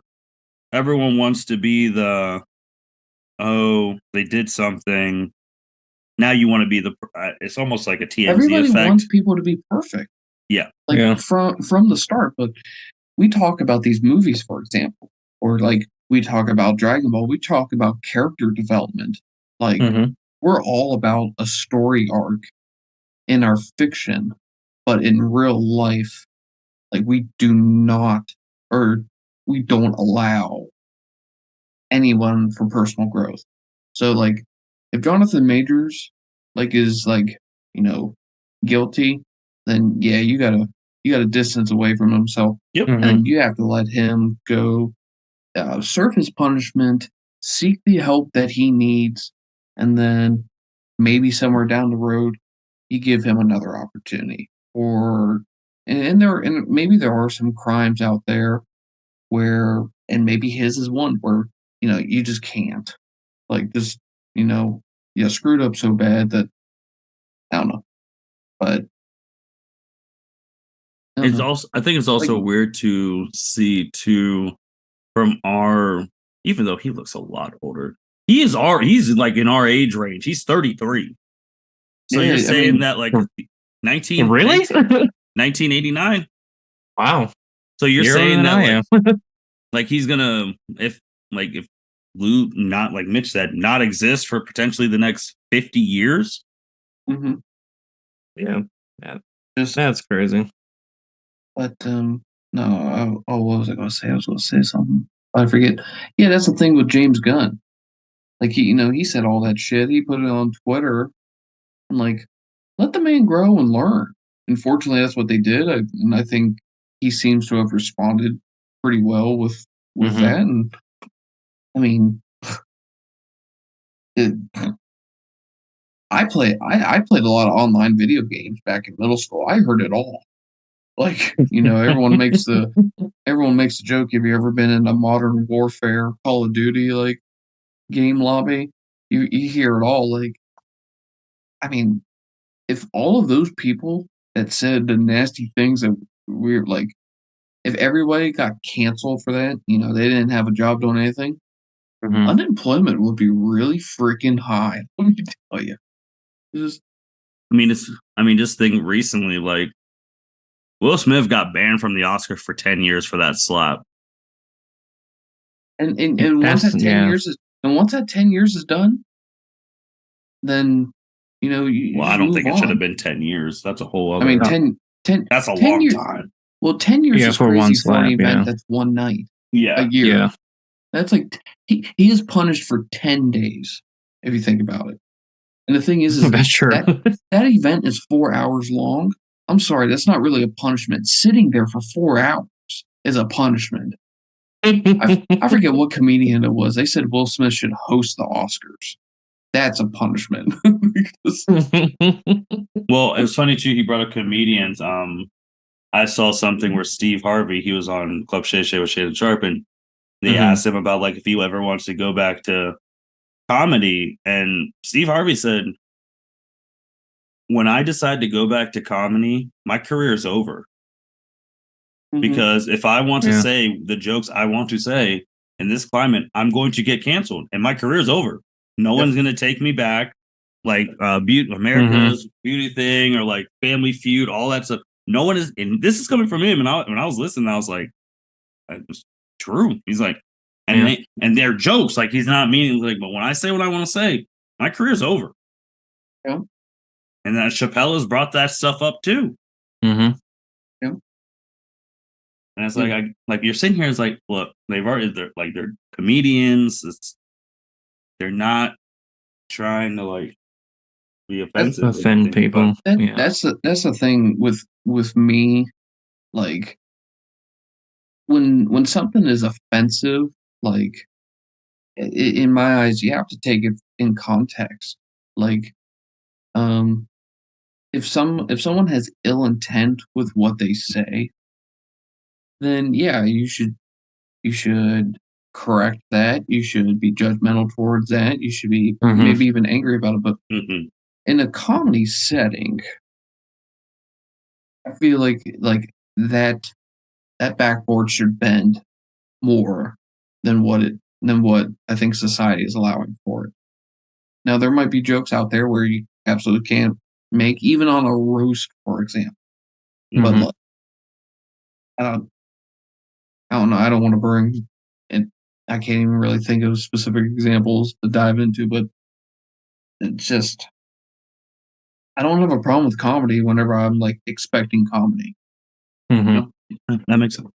be the, oh, they did something. Now you want to be the. It's almost like a TMZ everybody effect. wants people to be perfect. Yeah, like from the start. But we talk about these movies, for example, or like we talk about Dragon Ball. We talk about character development. Like we're all about a story arc in our fiction, but in real life, like we don't allow anyone for personal growth. So like if Jonathan Majors is guilty, then yeah, you gotta distance away from himself. Yep. And you have to let him go serve his punishment, seek the help that he needs, and then maybe somewhere down the road you give him another opportunity. Or and maybe there are some crimes out there where, and maybe his is one where you just can't, like, just you screwed up so bad that I don't know. But I think it's also weird to see too, from our, even though he looks a lot older, he's like in our age range. He's 33. So you're saying that like 1989. Wow. So you're saying that I am. like he's gonna, if Lou, not like Mitch said, not exist for potentially the next 50 years. Yeah. That's crazy. But no, what was I going to say? I was going to say something. I forget. Yeah, that's the thing with James Gunn. Like he said all that shit. He put it on Twitter, and like, let the man grow and learn. Unfortunately, that's what they did, and I think he seems to have responded pretty well with that. And I mean, I played a lot of online video games back in middle school. I heard it all. Like, everyone makes the joke. Have you ever been in a Modern Warfare, Call of Duty like game lobby? You hear it all. Like, I mean, if all of those people that said the nasty things that we're like, if everybody got canceled for that, they didn't have a job doing anything, unemployment would be really freaking high. Let me tell you. Just think recently, like, Will Smith got banned from the Oscars for 10 years for that slap. And once that 10 years is done, then you Well, I just don't move think it should have on. been 10 years. That's a whole other. I mean, 10 that's a 10 long years. time. Well, 10 years is for one crazy for an slap, event that's one night a Yeah. year. Yeah. That's like he is punished for 10 days if you think about it. And the thing is That's true. that event is 4 hours long. I'm sorry, that's not really a punishment. Sitting there for 4 hours is a punishment. I forget what comedian it was. They said Will Smith should host the Oscars. That's a punishment. Well, it was funny too. He brought up comedians. I saw something where Steve Harvey, he was on Club Shay Shay with Shannon Sharp, and they asked him about like if he ever wants to go back to comedy, and Steve Harvey said, "When I decide to go back to comedy, my career is over. Because if I want to say the jokes I want to say in this climate, I'm going to get canceled, and my career is over. No one's going to take me back, like America's Beauty Thing or like Family Feud, all that stuff. No one is, and this is coming from him. And when I was listening, I was like, "It's true." He's like, and they're jokes, like he's not meaning like, but when I say what I want to say, my career's over. Yeah. And then Chappelle has brought that stuff up too. Yeah. And it's like, like you're sitting here, it's like, look, they're comedians. They're not trying to like be offensive, offend people. That's the thing with me. Like when something is offensive, like in my eyes, you have to take it in context. Like, if someone has ill intent with what they say, then yeah, you should correct that. You should be judgmental towards that. You should be maybe even angry about it. But in a comedy setting, I feel like that backboard should bend more than what I think society is allowing for it. Now there might be jokes out there where you absolutely can't make, even on a roast, for example. But look, I don't know. I don't want to bring, and I can't even really think of specific examples to dive into, but it's just, I don't have a problem with comedy whenever I'm like expecting comedy. You know? That makes sense.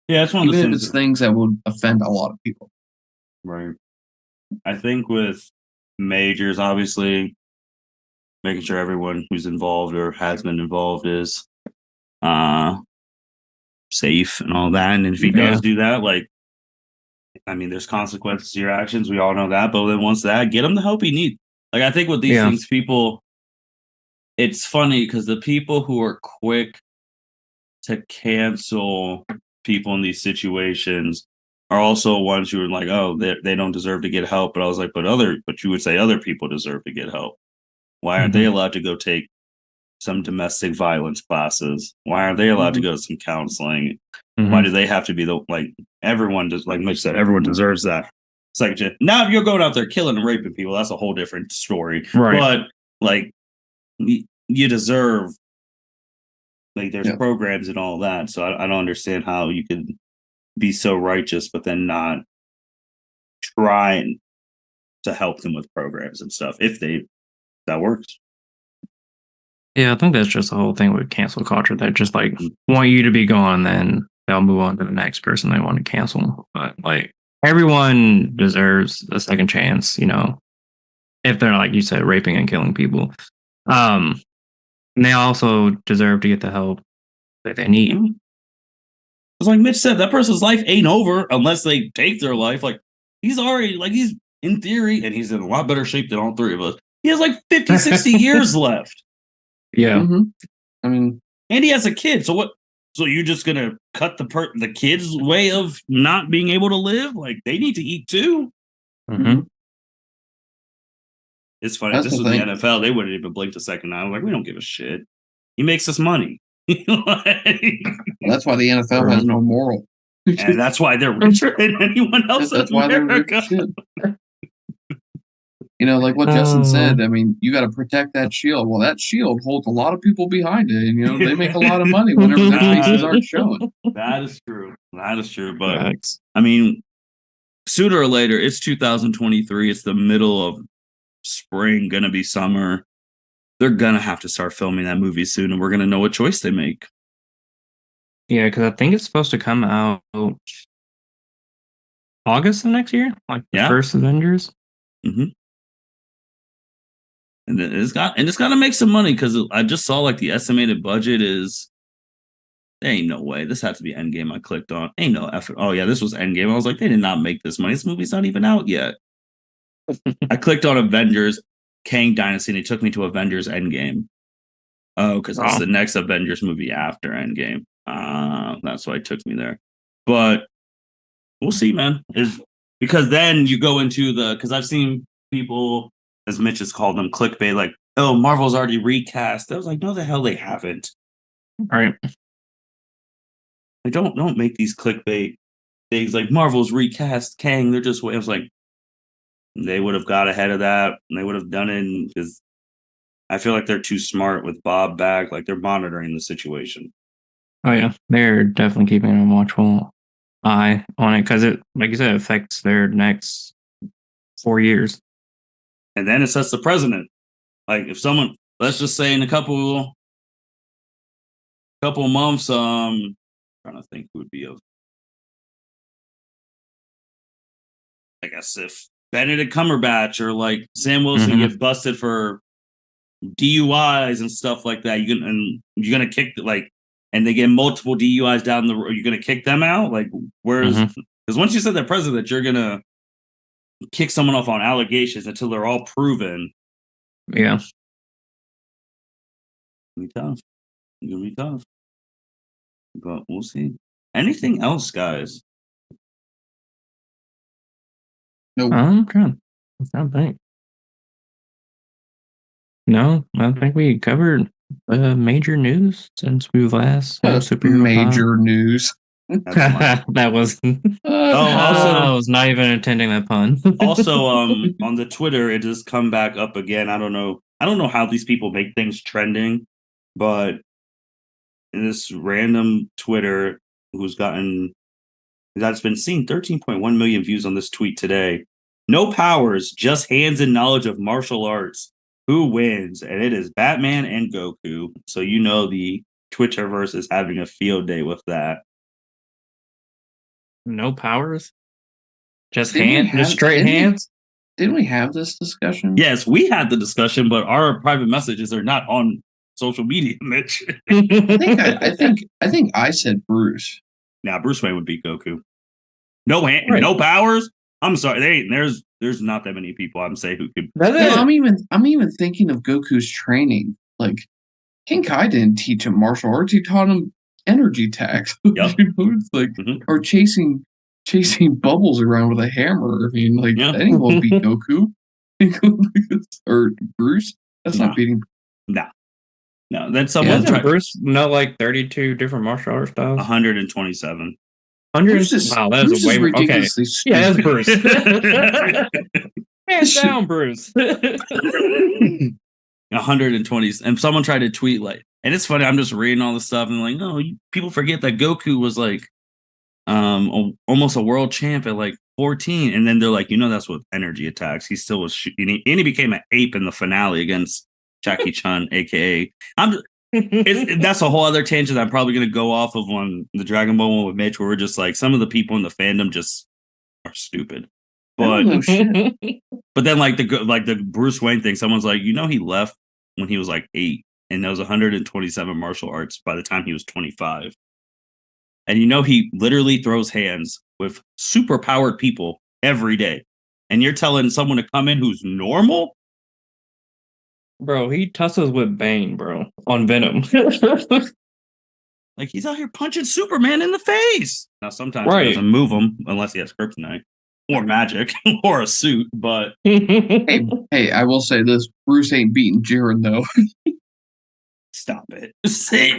Yeah, it's one of those things. It's things that would offend a lot of people. Right. I think with majors, obviously, making sure everyone who's involved or has been involved is safe and all that. And if he does do that, like, I mean, there's consequences to your actions. We all know that. But then once that, get him the help he needs. Like, I think with these things, people, it's funny because the people who are quick to cancel people in these situations are also ones who are like, oh, they don't deserve to get help. But I was like, but you would say other people deserve to get help. Why aren't they allowed to go take some domestic violence classes? Why aren't they allowed to go to some counseling? Why do they have to be everyone does, like Mitch said, everyone deserves that. It's like, now if you're going out there killing and raping people, that's a whole different story. Right. But like, you deserve, like, there's programs and all that. So I don't understand how you could be so righteous, but then not trying to help them with programs and stuff if that works. Yeah, I think that's just the whole thing with cancel culture. They just like want you to be gone, then they'll move on to the next person they want to cancel. But like everyone deserves a second chance, you know, if they're, like you said, raping and killing people. And they also deserve to get the help that they need. It's like Mitch said, that person's life ain't over unless they take their life. Like, he's already, like, he's in theory, and he's in a lot better shape than all three of us. He has like 50, 60 years left. Yeah. I mean, and he has a kid. So what? So you're just gonna cut the kid's way of not being able to live? Like, they need to eat too. It's funny. That's this was the NFL. They wouldn't even blink a second. I was like, we don't give a shit. He makes us money. That's why the NFL has no moral. And that's why they're richer than anyone else. That's why they're rich. You know, like what Justin said, I mean, you got to protect that shield. Well, that shield holds a lot of people behind it. And, you know, they make a lot of money whenever their faces aren't showing. That is true. But, I mean, sooner or later, it's 2023. It's the middle of spring, gonna be summer. They're gonna have to start filming that movie soon, and we're gonna know what choice they make. Yeah, because I think it's supposed to come out August of next year, like the first Avengers. Mm-hmm. And it's got to make some money because I just saw like the estimated budget is. There ain't no way. This had to be Endgame. I clicked on. Ain't no effort. Oh yeah, this was Endgame. I was like, they did not make this money. This movie's not even out yet. I clicked on Avengers, Kang Dynasty, and it took me to Avengers Endgame. Oh, because that's the next Avengers movie after Endgame. That's why it took me there. But we'll see, man. Because then you go into because I've seen people, as Mitch has called them, clickbait, like, oh, Marvel's already recast. I was like, no, the hell they haven't. All right. Like, don't make these clickbait things like Marvel's recast Kang. They're just. I was like, they would have got ahead of that. And they would have done it because I feel like they're too smart with Bob back. Like they're monitoring the situation. Oh yeah, they're definitely keeping a watchful eye on it because it, like you said, affects their next 4 years. And then it sets the precedent. Like if someone, let's just say in a couple months, I'm trying to think who would be I guess if Benedict Cumberbatch or like Sam Wilson get busted for DUIs and stuff like that, you're gonna kick and they get multiple DUIs down the road, you're gonna kick them out. Like where's because once you said that president, you're gonna kick someone off on allegations until they're all proven. Yeah, it's gonna be tough. But we'll see. Anything else, guys? Nope. I'm trying to think. No, I think we covered major news since we last had superhero major news. That was. I was not even intending that pun. Also, on the Twitter, it has come back up again. I don't know how these people make things trending, but in this random Twitter that's been seeing 13.1 million views on this tweet today. No powers, just hands and knowledge of martial arts. Who wins? And it is Batman and Goku. So the Twitterverse is having a field day with that. No powers? Just straight hands? Didn't we have this discussion? Yes, we had the discussion, but our private messages are not on social media, Mitch. I think I said Bruce. Nah, Bruce Wayne would beat Goku. No no powers. I'm sorry, there's not that many people I'm saying who could. I'm even thinking of Goku's training. Like King Kai didn't teach him martial arts; he taught him energy attacks. Yep. It's like or chasing bubbles around with a hammer. I mean, like anyone beat Goku or Bruce. That's not beating. No. Then someone tried. Bruce know like 32 different martial arts styles. 127. 100. Wow, that is a way ridiculously stupid. Yeah, that's Bruce. Hands down, Bruce. 120. And someone tried to tweet and it's funny. I'm just reading all this stuff and like, no, people forget that Goku was like, almost a world champ at like 14, and then they're like, that's with energy attacks. He still was shooting, and he became an ape in the finale against Jackie Chan, aka. That's a whole other tangent I'm probably going to go off of on the Dragon Ball one with Mitch, where we're just like some of the people in the fandom just are stupid. But but then like the Bruce Wayne thing, someone's like, he left when he was like 8, and there was 127 martial arts by the time he was 25. And he literally throws hands with super powered people every day. And you're telling someone to come in who's normal? Bro, he tussles with Bane, bro, on Venom. Like he's out here punching Superman in the face. Now sometimes he doesn't move him unless he has kryptonite or magic or a suit. But hey, I will say this: Bruce ain't beating Jiren though. Stop it!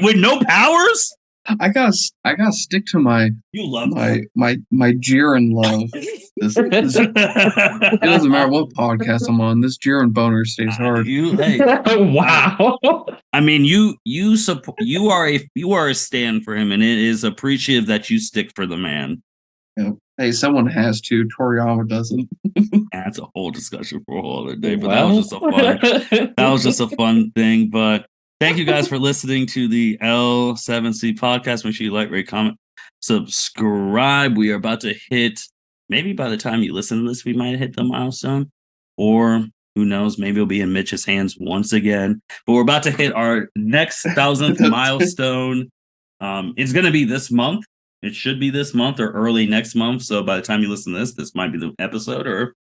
With no powers. I gotta stick to my Jiren love. It doesn't matter what podcast I'm on. This Jiren boner stays hard. Wow. I mean, you are a stand for him, and it is appreciative that you stick for the man. Yeah. Hey, someone has to. Toriyama doesn't. That's a whole discussion for a whole other day, but that was just a fun thing. But thank you guys for listening to the L7C podcast. Make sure you like, rate, comment, subscribe. We are about to hit, maybe by the time you listen to this, we might hit the milestone, or who knows, maybe it'll be in Mitch's hands once again. But we're about to hit our next 1,000th milestone. It's going to be this month. It should be this month or early next month. So by the time you listen to this might be the episode, or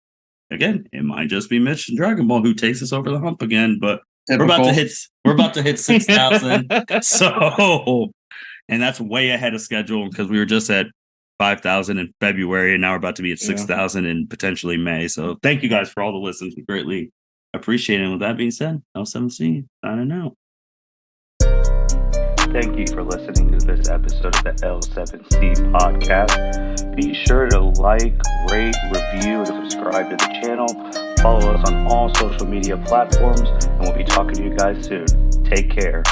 again, it might just be Mitch and Dragon Ball who takes us over the hump again. But we're about to hit 6,000. So, and that's way ahead of schedule because we were just at 5,000 in February, and now we're about to be at 6,000 in potentially May. So thank you guys for all the listens. We greatly appreciate it. And with that being said, L7C signing out. Thank you for listening to this episode of the L7C podcast. Be sure to like, rate, review, and subscribe to the channel. Follow us on all social media platforms, and we'll be talking to you guys soon. Take care.